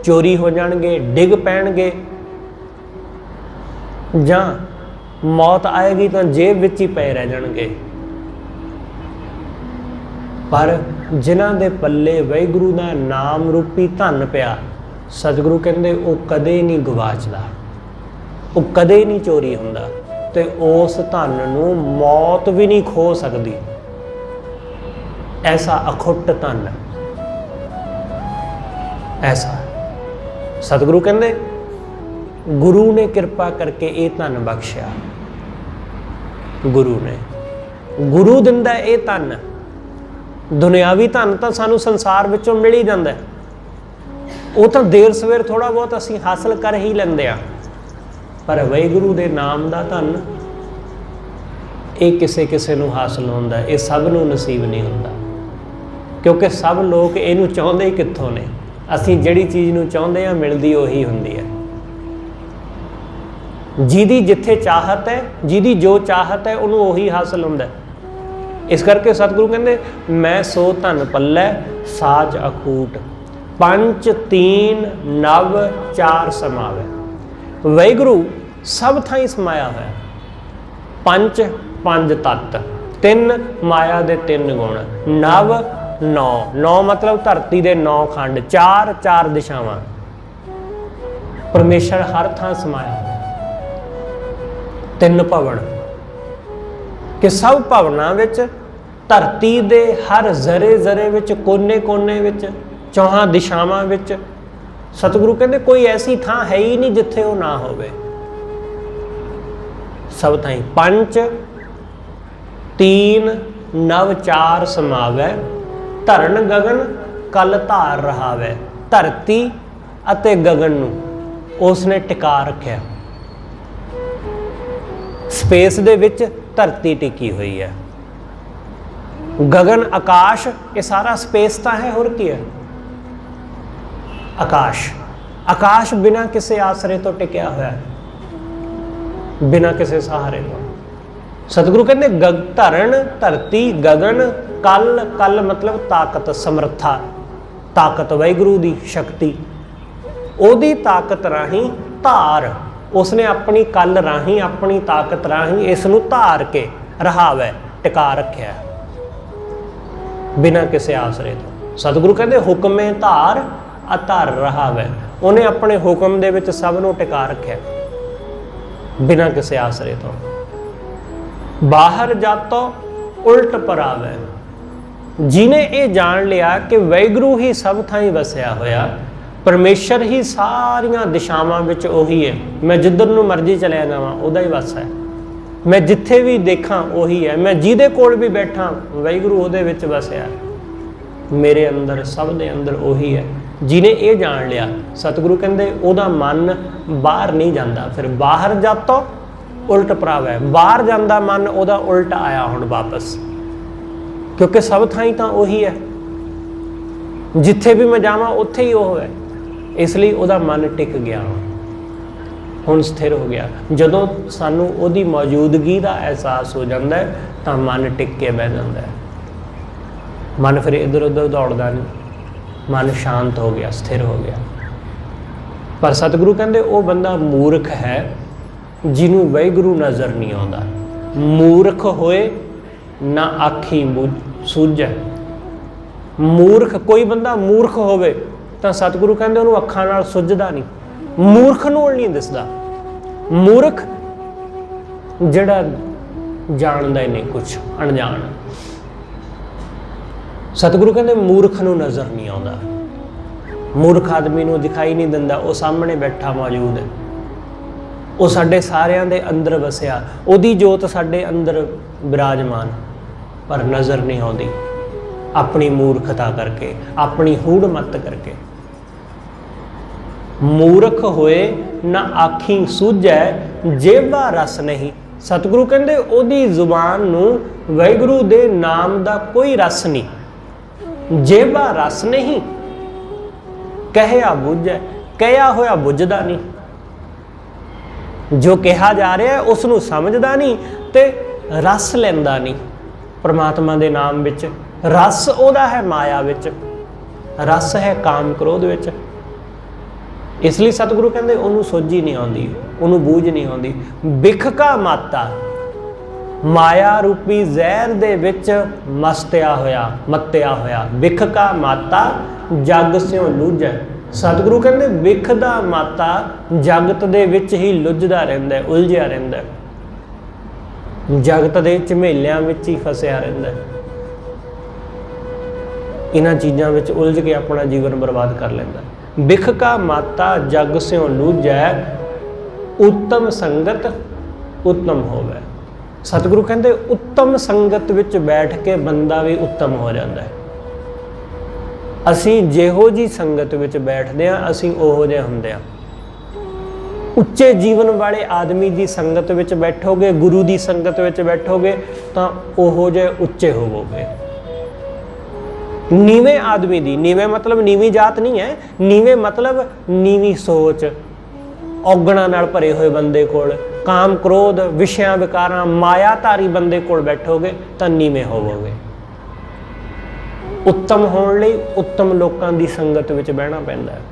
ਚੋਰੀ ਹੋ ਜਾਣਗੇ, ਡਿੱਗ ਪੈਣਗੇ, ਜਾਂ ਮੌਤ ਆਏਗੀ ਤਾਂ ਜੇਬ ਵਿੱਚ ਹੀ ਪਏ ਰਹਿ ਜਾਣਗੇ। ਪਰ ਜਿਨ੍ਹਾਂ ਦੇ ਪੱਲੇ ਵਾਹਿਗੁਰੂ ਦਾ ਨਾਮ ਰੂਪੀ ਧਨ ਪਿਆ, ਸਤਿਗੁਰੂ ਕਹਿੰਦੇ ਉਹ ਕਦੇ ਨਹੀਂ ਗਵਾਚਦਾ, ਉਹ ਕਦੇ ਨਹੀਂ ਚੋਰੀ ਹੁੰਦਾ, ਤੇ ਉਸ ਧਨ ਨੂੰ ਮੌਤ ਵੀ ਨਹੀਂ ਖੋ ਸਕਦੀ। ਐਸਾ ਅਖੁੱਟ ਧਨ, ਐਸਾ ਸਤਿਗੁਰੂ ਕਹਿੰਦੇ ਗੁਰੂ ਨੇ ਕਿਰਪਾ ਕਰਕੇ ਇਹ ਧਨ ਬਖਸ਼ਿਆ। ਗੁਰੂ ਨੇ, ਗੁਰੂ ਦਿੰਦਾ ਇਹ ਧਨ। ਦੁਨਿਆਵੀ ਧਨ ਤਾਂ ਸਾਨੂੰ ਸੰਸਾਰ ਵਿੱਚੋਂ ਮਿਲ ਹੀ ਜਾਂਦਾ, ਉਹ ਤਾਂ ਦੇਰ ਸਵੇਰ ਥੋੜਾ ਬਹੁਤ ਅਸੀਂ ਹਾਸਲ ਕਰ ਹੀ ਲੈਂਦੇ ਆ। ਪਰ ਵਾਹਿਗੁਰੂ ਦੇ ਨਾਮ ਦਾ ਧਨ ਇਹ ਕਿਸੇ ਕਿਸੇ ਨੂੰ ਹਾਸਲ ਹੁੰਦਾ, ਇਹ ਸਭ ਨੂੰ ਨਸੀਬ ਨਹੀਂ ਹੁੰਦਾ। ਕਿਉਂਕਿ ਸਭ ਲੋਕ ਇਹਨੂੰ ਚਾਹੁੰਦੇ ਹੀ ਕਿੱਥੋਂ ਨੇ। ਅਸੀਂ ਜਿਹੜੀ ਚੀਜ਼ ਨੂੰ ਚਾਹੁੰਦੇ ਆ ਮਿਲਦੀ ਉਹੀ ਹੁੰਦੀ ਹੈ। ਜਿਹਦੀ ਜਿੱਥੇ ਚਾਹਤ ਹੈ, ਜਿਹਦੀ ਜੋ ਚਾਹਤ ਹੈ ਉਹਨੂੰ ਉਹੀ ਹਾਸਲ ਹੁੰਦਾ। ਇਸ ਕਰਕੇ ਸਤਿਗੁਰੂ ਕਹਿੰਦੇ ਮੈਂ ਸੋ ਧਨ ਪੱਲੇ ਸਾਚ ਅਖੂਟ, ਪੰਚ ਤੀਨ ਨਵ ਚਾਰ ਸਮਾਵੇ। ਵਾਹਿਗੁਰੂ ਸਭ ਥਾਈਂ ਸਮਾਇਆ ਹੋਇਆ। ਪੰਜ ਤੱਤ, 3 ਮਾਇਆ ਦੇ 3 ਗੁਣ, ਨਵ 9 ਮਤਲਬ ਧਰਤੀ ਦੇ 9 ਖੰਡ, 4 ਦਿਸ਼ਾਵਾਂ। ਪਰਮੇਸ਼ਰ ਹਰ ਥਾਂ ਸਮਾਇਆ ਹੋਇਆ। 3 ਭਵਨ, ਕਿ ਸਭ ਭਵਨਾਂ ਵਿੱਚ, ਧਰਤੀ ਦੇ ਹਰ ਜ਼ਰੇ ਵਿੱਚ, ਕੋਨੇ ਵਿੱਚ, 4 ਦਿਸ਼ਾਵਾਂ ਵਿੱਚ। ਸਤਿਗੁਰੂ ਕਹਿੰਦੇ ਕੋਈ ਐਸੀ ਥਾਂ ਹੈ ਹੀ ਨਹੀਂ ਜਿੱਥੇ ਉਹ ਨਾ ਹੋਵੇ। ਸਭ ਥਾਈਂ 5 3 ਨਵ 4 ਸਮਾਵੈ, ਧਰਨ ਗਗਨ ਕਲ ਧਾਰ ਰਹਾਵੈ। ਧਰਤੀ ਅਤੇ ਗਗਨ ਨੂੰ ਉਸਨੇ ਟਿਕਾ ਰੱਖਿਆ। ਸਪੇਸ ਦੇ ਵਿੱਚ ਧਰਤੀ ਟਿਕੀ ਹੋਈ ਹੈ। ਗगन आकाश, ये सारा स्पेस ਤਾਂ है, और ਕੀ है? आकाश बिना किसी आसरे तो टिकया होया, बिना किसी सहारे तो। सतगुरु कहते धरण, धरती, गगन, कल मतलब ताकत, समर्था, ताकत वाहिगुरू दी शक्ति, ओदी ताकत राही धार, उसने अपनी कल राही, अपनी ताकत राही इसनूं धार के रहावै, टिका रखिया बिना किसी आसरे तो। सतगुरु कहते हुक्मे धार अधर रहावै, उन्हें अपने हुक्म दे विच सब नूं टिका रखिया बिना किसी आसरे तो। बाहर जातो उल्ट परावै, जिन्हें ये जान लिया कि वाहिगुरू ही सब थाई वसिया होया, परमेशर ही सारियां दिशावां विच ओही है। मैं जिधर नूं मर्जी चलिया जावां उहदा ही वस है, मैं जिथे भी देखा उही है, मैं जिहदे कोल भी बैठा वाहिगुरू उहदे विच वसिया, मेरे अंदर सब दे अंदर उही है। जिन्हें ये जान लिया, सतगुरु कहते उहदा मन बाहर नहीं जाता। फिर बाहर जातो उल्ट परावै, बाहर जाता मन उहदा उल्ट आया हुण वापस, क्योंकि सब थाई तां उही है, जिथे भी मैं जावां उत्थे ही वो है, इसलिए उहदा मन टिक गया, हुण स्थिर हो गया। जदों सानू उहदी मौजूदगी का एहसास हो जाता है तो मन टिक के बह जाता है, मन फिर इधर उधर दौड़दा नहीं, मन शांत हो गया, स्थिर हो गया। पर सतगुरु कहते वो बंदा मूर्ख है जिन्हों वाहिगुरू नज़र नहीं आता। मूर्ख होए ना आखी सूझे। मूर्ख, कोई बंदा मूर्ख होवे तो सतगुरु कहते उन्होंने अखां नाल सुझदा नहीं, मूर्ख नूं नहीं दिसदा। मूर्ख जिहड़ा जानदा ही नहीं कुछ, अनजान। सतगुरु कहते मूर्ख नूं नज़र नहीं आउंदा। मूर्ख आदमी नूं दिखाई नहीं दिंदा, वो सामने बैठा मौजूद है, वो साडे सारियां दे अंदर वसिया, उहदी जोत साडे अंदर विराजमान, पर नज़र नहीं आउंदी अपनी मूर्खता करके, अपनी हूड़ मत करके। मूर्ख होए ना आखी सूझै, जेबा रस नहीं। सतगुरु कहते ओदी जुबान नूं वाहिगुरू दे नाम दा कोई रस नहीं, जेबा रस नहीं। कहया बुझै, कहा होया बुझदा नहीं, जो कहा जा रहा है उसनूं समझदा नहीं ते रस लैंदा नहीं। परमात्मा दे नाम विच रस ओदा है माया विच, रस है काम क्रोध विच। इसलिए सतगुरु कहते उन्होंने सोझी नहीं आती, उन्होंने बूझ नहीं आती। बिख का माता माया रूपी जहर दे विच मत्या होया, बिख का माता जग स्यों लुझै। सतगुरु कहते बिख दा माता जगत दे विच ही लुझदा रहिंदा, उलझिया रहिंदा, जगत दे झमेलियां विच ही फसिया रहिंदा, इन्हां चीज़ां विच उलझ के अपना जीवन बर्बाद कर लैंदा। बिख का माता जग स्यों लूझै, उत्तम संगत उत्तम होवै। सतगुरु कहते उत्तम संगत विच बैठ के बंदा भी उत्तम हो जाता है। असी जिहो जी संगत विच बैठते हैं असी उहो जिहे हुंदे हां। उच्चे जीवन वाले आदमी की संगत विच बैठोगे, गुरु की संगत विच बैठोगे तो उहो जिहे उच्चे होवोगे। नीवें आदमी दी, नीवें मतलब नीवी जात नहीं है, नीवें मतलब नीवी सोच, औगणा नाल भरे हुए बंदे कोल, काम क्रोध विषयां विकारां मायाधारी बंदे कोल बैठोगे तो नीवें होवोगे। उत्तम होने लई उत्तम लोकां दी संगत विच बहना पैंदा है।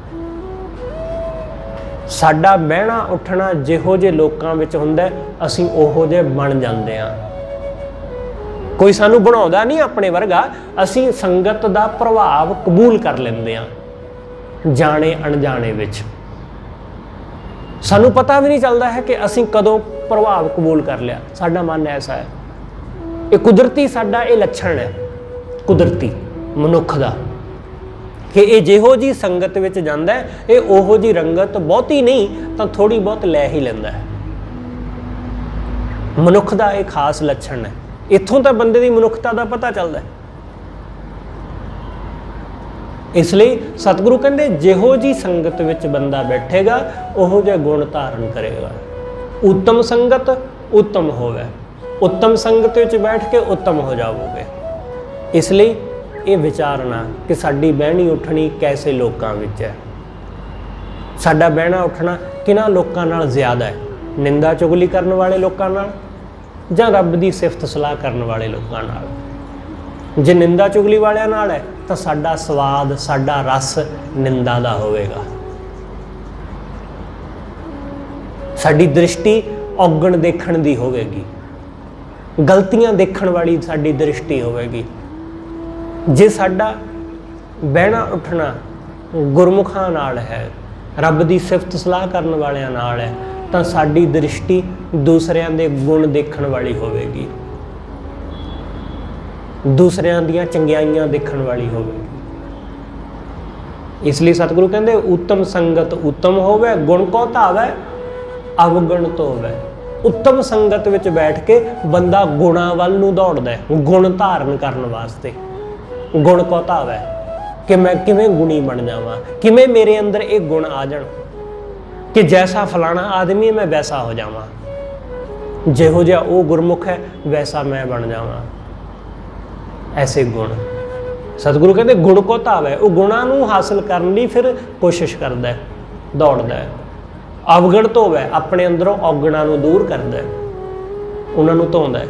ਸਾਡਾ ਬਹਿਣਾ ਉੱਠਣਾ ਜਿਹੋ ਜਿਹੇ ਲੋਕਾਂ ਵਿੱਚ ਹੁੰਦਾ ਅਸੀਂ ਉਹੋ ਜਿਹੇ ਬਣ ਜਾਂਦੇ ਹਾਂ। ਕੋਈ ਸਾਨੂੰ ਬਣਾਉਂਦਾ ਨਹੀਂ ਆਪਣੇ ਵਰਗਾ, ਅਸੀਂ ਸੰਗਤ ਦਾ ਪ੍ਰਭਾਵ ਕਬੂਲ ਕਰ ਲੈਂਦੇ ਹਾਂ ਜਾਣੇ ਅਣਜਾਣੇ ਵਿੱਚ। ਸਾਨੂੰ ਪਤਾ ਵੀ ਨਹੀਂ ਚੱਲਦਾ ਹੈ ਕਿ ਅਸੀਂ ਕਦੋਂ ਪ੍ਰਭਾਵ ਕਬੂਲ ਕਰ ਲਿਆ। ਸਾਡਾ ਮਨ ਐਸਾ ਹੈ, ਇਹ ਕੁਦਰਤੀ ਸਾਡਾ ਇਹ ਲੱਛਣ ਹੈ ਕੁਦਰਤੀ ਮਨੁੱਖ ਦਾ, ਕਿ ਇਹ ਜਿਹੋ ਜੀ ਸੰਗਤ ਵਿੱਚ ਜਾਂਦਾ ਹੈ ਇਹ ਉਹੋ ਜੀ ਰੰਗਤ ਬਹੁਤੀ ਨਹੀਂ ਤਾਂ ਥੋੜੀ ਬਹੁਤ ਲੈ ਹੀ ਲੈਂਦਾ ਹੈ। ਮਨੁੱਖ ਦਾ ਇਹ ਖਾਸ ਲੱਛਣ ਹੈ। ਇੱਥੋਂ ਤਾਂ ਬੰਦੇ ਦੀ ਮਨੁੱਖਤਾ ਦਾ ਪਤਾ ਚੱਲਦਾ ਹੈ। ਇਸ ਲਈ ਸਤਿਗੁਰੂ ਕਹਿੰਦੇ ਜਿਹੋ ਜੀ ਸੰਗਤ ਵਿੱਚ ਬੰਦਾ ਬੈਠੇਗਾ ਉਹੋ ਜਿਹਾ ਗੁਣ ਧਾਰਨ ਕਰੇਗਾ। ਉੱਤਮ ਸੰਗਤ ਉੱਤਮ ਹੋਵੇ, ਉੱਤਮ ਸੰਗਤ ਵਿੱਚ ਬੈਠ ਕੇ ਉੱਤਮ ਹੋ ਜਾਵੋਗੇ। ਇਸ ਲਈ ਇਹ ਵਿਚਾਰਨਾ ਕਿ ਸਾਡੀ ਬਹਿਣੀ ਉੱਠਣੀ ਕੈਸੇ ਲੋਕਾਂ ਵਿੱਚ ਹੈ, ਸਾਡਾ ਬਹਿਣਾ ਉੱਠਣਾ ਕਿਹਨਾਂ ਲੋਕਾਂ ਨਾਲ ਜ਼ਿਆਦਾ ਹੈ, ਨਿੰਦਾ ਚੁਗਲੀ ਕਰਨ ਵਾਲੇ ਲੋਕਾਂ ਨਾਲ ਜਾਂ ਰੱਬ ਦੀ ਸਿਫਤ ਸਲਾਹ ਕਰਨ ਵਾਲੇ ਲੋਕਾਂ ਨਾਲ। ਜੇ ਨਿੰਦਾ ਚੁਗਲੀ ਵਾਲਿਆਂ ਨਾਲ ਹੈ ਤਾਂ ਸਾਡਾ ਸਵਾਦ ਸਾਡਾ ਰਸ ਨਿੰਦਾ ਦਾ ਹੋਵੇਗਾ। ਸਾਡੀ ਦ੍ਰਿਸ਼ਟੀ ਔਗਣ ਦੇਖਣ ਦੀ ਹੋਵੇਗੀ, ਗਲਤੀਆਂ ਦੇਖਣ ਵਾਲੀ ਸਾਡੀ ਦ੍ਰਿਸ਼ਟੀ ਹੋਵੇਗੀ। ਜੇ ਸਾਡਾ ਬਹਿਣਾ ਉੱਠਣਾ ਗੁਰਮੁਖਾਂ ਨਾਲ ਹੈ, ਰੱਬ ਦੀ ਸਿਫਤ ਸਲਾਹ ਕਰਨ ਵਾਲਿਆਂ ਨਾਲ ਹੈ, ਤਾਂ ਸਾਡੀ ਦ੍ਰਿਸ਼ਟੀ ਦੂਸਰਿਆਂ ਦੇ ਗੁਣ ਦੇਖਣ ਵਾਲੀ ਹੋਵੇਗੀ, ਦੂਸਰਿਆਂ ਦੀਆਂ ਚੰਗਿਆਈਆਂ ਦੇਖਣ ਵਾਲੀ ਹੋਵੇਗੀ। ਇਸ ਲਈ ਸਤਿਗੁਰੂ ਕਹਿੰਦੇ ਉੱਤਮ ਸੰਗਤ ਉੱਤਮ ਹੋਵੇ, ਗੁਣ ਕੋ ਧਾਵੈ ਅਵਗੁਣ ਧੋਵੈ। ਉੱਤਮ ਸੰਗਤ ਵਿੱਚ ਬੈਠ ਕੇ ਬੰਦਾ ਗੁਣਾਂ ਵੱਲ ਨੂੰ ਦੌੜਦਾ ਹੈ, ਗੁਣ ਧਾਰਨ ਕਰਨ ਵਾਸਤੇ। ਗੁਣ ਕੋ ਧਾਵੈ ਕਿ ਮੈਂ ਕਿਵੇਂ ਗੁਣੀ ਬਣ ਜਾਵਾਂ, ਕਿਵੇਂ ਮੇਰੇ ਅੰਦਰ ਇਹ ਗੁਣ ਆ ਜਾਣ ਕਿ ਜੈਸਾ ਫਲਾਣਾ ਆਦਮੀ ਹੈ ਮੈਂ ਵੈਸਾ ਹੋ ਜਾਵਾਂ, ਜਿਹੋ ਜਿਹਾ ਉਹ ਗੁਰਮੁਖ ਹੈ ਵੈਸਾ ਮੈਂ ਬਣ ਜਾਵਾਂ। ਐਸੇ ਗੁਣ ਸਤਿਗੁਰੂ ਕਹਿੰਦੇ ਗੁਣ ਕੋ ਧਾਵੈ। ਉਹ ਗੁਣਾਂ ਨੂੰ ਹਾਸਲ ਕਰਨ ਲਈ ਫਿਰ ਕੋਸ਼ਿਸ਼ ਕਰਦਾ ਹੈ, ਦੌੜਦਾ ਹੈ। ਅਵਗਣ ਧੋਵੈ, ਆਪਣੇ ਅੰਦਰੋਂ ਔਗਣਾਂ ਨੂੰ ਦੂਰ ਕਰਦਾ ਹੈ, ਉਹਨਾਂ ਨੂੰ ਧੋਂਦਾ ਹੈ।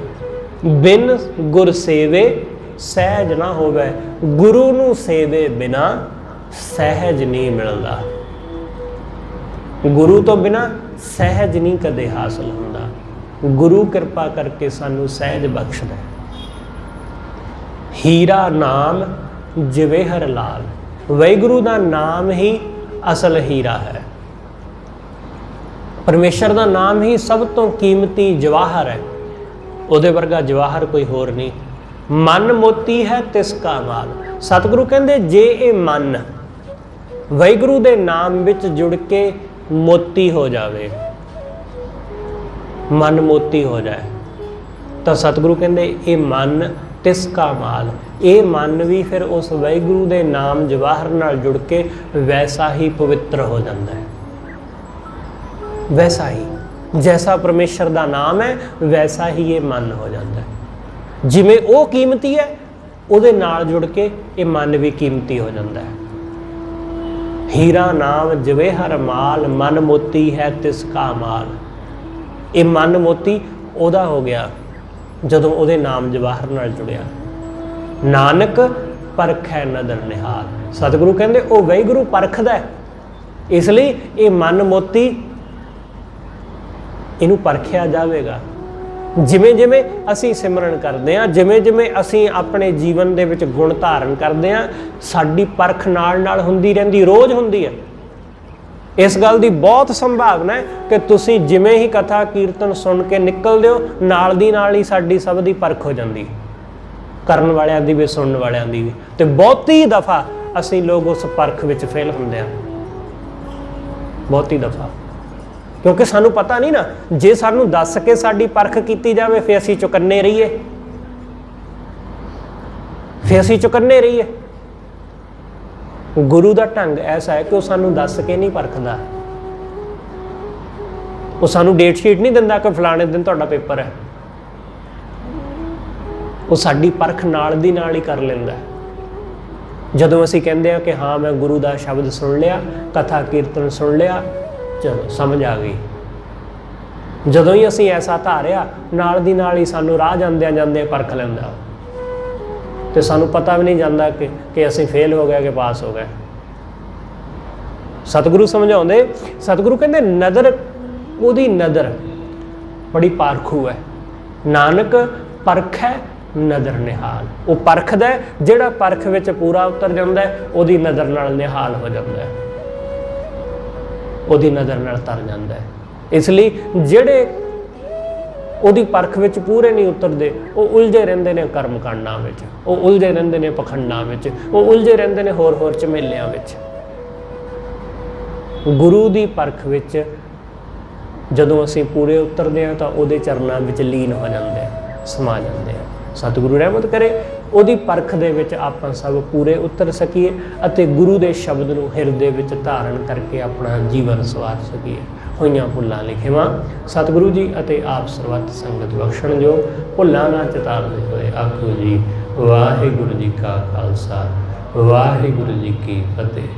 ਬਿਨ ਗੁਰ ਸੇਵੇ ਸਹਿਜ ਨਾ ਹੋਵੇ, ਗੁਰੂ ਨੂੰ ਸੇਵੇ ਬਿਨਾ ਸਹਿਜ ਨਹੀਂ ਮਿਲਦਾ। ਗੁਰੂ ਤੋਂ ਬਿਨਾ ਸਹਿਜ ਨਹੀਂ ਕਦੇ ਹਾਸਲ ਹੁੰਦਾ। ਗੁਰੂ ਕਿਰਪਾ ਕਰਕੇ ਸਾਨੂੰ ਸਹਿਜ ਬਖਸ਼ਦਾ। ਹੀਰਾ ਨਾਮ ਜਵੇਹਰ ਲਾਲ, ਵਾਹਿਗੁਰੂ ਦਾ ਨਾਮ ਹੀ ਅਸਲ ਹੀਰਾ ਹੈ। ਪਰਮੇਸ਼ਰ ਦਾ ਨਾਮ ਹੀ ਸਭ ਤੋਂ ਕੀਮਤੀ ਜਵਾਹਰ ਹੈ, ਉਹਦੇ ਵਰਗਾ ਜਵਾਹਰ ਕੋਈ ਹੋਰ ਨਹੀਂ। ਮਨ ਮੋਤੀ ਹੈ ਤਿਸ ਕਾ ਮਾਲ। ਸਤਿਗੁਰੂ ਕਹਿੰਦੇ ਜੇ ਇਹ ਮਨ ਵਾਹਿਗੁਰੂ ਦੇ ਨਾਮ ਵਿੱਚ ਜੁੜ ਕੇ ਮੋਤੀ ਹੋ ਜਾਵੇ, ਮਨ ਮੋਤੀ ਹੋ ਜਾਏ, ਤਾਂ ਸਤਿਗੁਰੂ ਕਹਿੰਦੇ ਇਹ ਮਨ ਤਿਸ ਕਾ ਮਾਲ। ਇਹ ਮਨ ਵੀ ਫਿਰ ਉਸ ਵਾਹਿਗੁਰੂ ਦੇ ਨਾਮ ਜਵਾਹਰ ਨਾਲ ਜੁੜ ਕੇ ਵੈਸਾ ਹੀ ਪਵਿੱਤਰ ਹੋ ਜਾਂਦਾ ਹੈ। ਵੈਸਾ ਹੀ ਜੈਸਾ ਪਰਮੇਸ਼ਰ ਦਾ ਨਾਮ ਹੈ ਵੈਸਾ ਹੀ ਇਹ ਮਨ ਹੋ ਜਾਂਦਾ ਹੈ। ਜਿਵੇਂ ਉਹ ਕੀਮਤੀ ਹੈ ਉਹਦੇ ਨਾਲ ਜੁੜ ਕੇ ਇਹ ਮਨ ਵੀ ਕੀਮਤੀ ਹੋ ਜਾਂਦਾ ਹੈ। ਹੀਰਾ ਨਾਮ ਜਵੇਹਰ ਮਾਲ, ਮਨ ਮੋਤੀ ਹੈ ਤਿਸ ਕਾ ਮਾਲ। ਇਹ ਮਨ ਮੋਤੀ ਉਹਦਾ ਹੋ ਗਿਆ ਜਦੋਂ ਉਹਦੇ ਨਾਮ ਜਵਾਹਰ ਨਾਲ ਜੁੜਿਆ। ਨਾਨਕ ਪਰਖੈ ਨਦਰ ਨਿਹਾਲ। ਸਤਿਗੁਰੂ ਕਹਿੰਦੇ ਉਹ ਵਾਹਿਗੁਰੂ ਪਰਖਦਾ ਹੈ, ਇਸ ਲਈ ਇਹ ਮਨ ਮੋਤੀ ਇਹਨੂੰ ਪਰਖਿਆ ਜਾਵੇਗਾ। ਜਿਵੇਂ ਜਿਵੇਂ ਅਸੀਂ ਸਿਮਰਨ ਕਰਦੇ ਹਾਂ, ਜਿਵੇਂ ਜਿਵੇਂ ਅਸੀਂ ਆਪਣੇ ਜੀਵਨ ਦੇ ਵਿੱਚ ਗੁਣ ਧਾਰਨ ਕਰਦੇ ਹਾਂ, ਸਾਡੀ ਪਰਖ ਨਾਲ ਨਾਲ ਹੁੰਦੀ ਰਹਿੰਦੀ, ਰੋਜ਼ ਹੁੰਦੀ ਹੈ। ਇਸ ਗੱਲ ਦੀ ਬਹੁਤ ਸੰਭਾਵਨਾ ਹੈ ਕਿ ਤੁਸੀਂ ਜਿਵੇਂ ਹੀ ਕਥਾ ਕੀਰਤਨ ਸੁਣ ਕੇ ਨਿਕਲਦੇ ਹੋ, ਨਾਲ ਦੀ ਨਾਲ ਹੀ ਸਾਡੀ ਸਭ ਦੀ ਪਰਖ ਹੋ ਜਾਂਦੀ, ਕਰਨ ਵਾਲਿਆਂ ਦੀ ਵੀ ਸੁਣਨ ਵਾਲਿਆਂ ਦੀ ਵੀ। ਤੇ ਬਹੁਤੀ ਦਫਾ ਅਸੀਂ ਲੋਕ ਉਸ ਪਰਖ ਵਿੱਚ ਫੇਲ ਹੁੰਦੇ ਹਾਂ, ਬਹੁਤੀ ਦਫਾ, ਕਿਉਂਕਿ ਸਾਨੂੰ ਪਤਾ ਨਹੀਂ ਨਾ। ਜੇ ਸਾਨੂੰ ਦੱਸ ਕੇ ਸਾਡੀ ਪਰਖ ਕੀਤੀ ਜਾਵੇ ਫਿਰ ਅਸੀਂ ਚੁਕੰਨੇ ਰਹੀਏ, ਫਿਰ ਅਸੀਂ ਚੁਕੰਨੇ ਰਹੀਏ। ਗੁਰੂ ਦਾ ਢੰਗ ਐਸਾ ਹੈ ਕਿ ਉਹ ਸਾਨੂੰ ਦੱਸ ਕੇ ਨਹੀਂ ਪਰਖਦਾ। ਉਹ ਸਾਨੂੰ ਡੇਟ ਸ਼ੀਟ ਨਹੀਂ ਦਿੰਦਾ ਕਿ ਫਲਾਣੇ ਦਿਨ ਤੁਹਾਡਾ ਪੇਪਰ ਹੈ। ਉਹ ਸਾਡੀ ਪਰਖ ਨਾਲ ਦੀ ਨਾਲ ਹੀ ਕਰ ਲੈਂਦਾ। ਜਦੋਂ ਅਸੀਂ ਕਹਿੰਦੇ ਹਾਂ ਕਿ ਹਾਂ ਮੈਂ ਗੁਰੂ ਦਾ ਸ਼ਬਦ ਸੁਣ ਲਿਆ, ਕਥਾ ਕੀਰਤਨ ਸੁਣ ਲਿਆ, ਚਲੋ ਸਮਝ ਆ ਗਈ, ਜਦੋਂ ਹੀ ਅਸੀਂ ਐਸਾ ਧਾਰਿਆ ਨਾਲ ਦੀ ਨਾਲ ਹੀ ਸਾਨੂੰ ਰਾਹ ਜਾਂਦਿਆਂ ਜਾਂਦਿਆਂ ਪਰਖ ਲੈਂਦਾ, ਤੇ ਸਾਨੂੰ ਪਤਾ ਵੀ ਨਹੀਂ ਜਾਂਦਾ ਕਿ ਅਸੀਂ ਫੇਲ ਹੋ ਗਏ ਕਿ ਪਾਸ ਹੋ ਗਏ। सतगुरु समझाਉਂਦੇ, सतगुरु कहते नदर ਉਹਦੀ नदर बड़ी पारखू है, नानक परखै नदर निहाल। वो परखदा जिहड़ा परख विच पूरा उतर जांदा है, ਉਹਦੀ नदर नाल निहाल हो जाता है, ਉਹਦੀ नदर नाल तर जाता है। इसलिए जिहड़े ਉਹਦੀ परख विच पूरे नहीं उतरते, वो उलझे रहिंदे ने कर्म कांडां विच, वो उलझे रहिंदे ने पखंडां विच, वो उलझे रहिंदे ने होर होर झमेलियां विच। गुरु दी परख विच जदों असीं पूरे उतरदे हां तां ਉਹਦੇ चरनां विच लीन हो जांदे आ, समा जांदे आ। सतगुरु रहमत करे ਉਹਦੀ परख दे विच आपां सब पूरे उतर सकीए अते गुरु दे शब्द नूं हिरदे विच धारण करके अपना जीवन सवार सकीए। होईयां भुल्लां लिखेवां सतगुरु जी अते आप सर्वत संगत बख्शण जो, भुल्लां ना चतारदे होए आखो जी वाहिगुरू जी का खालसा वाहिगुरू जी की फतेह।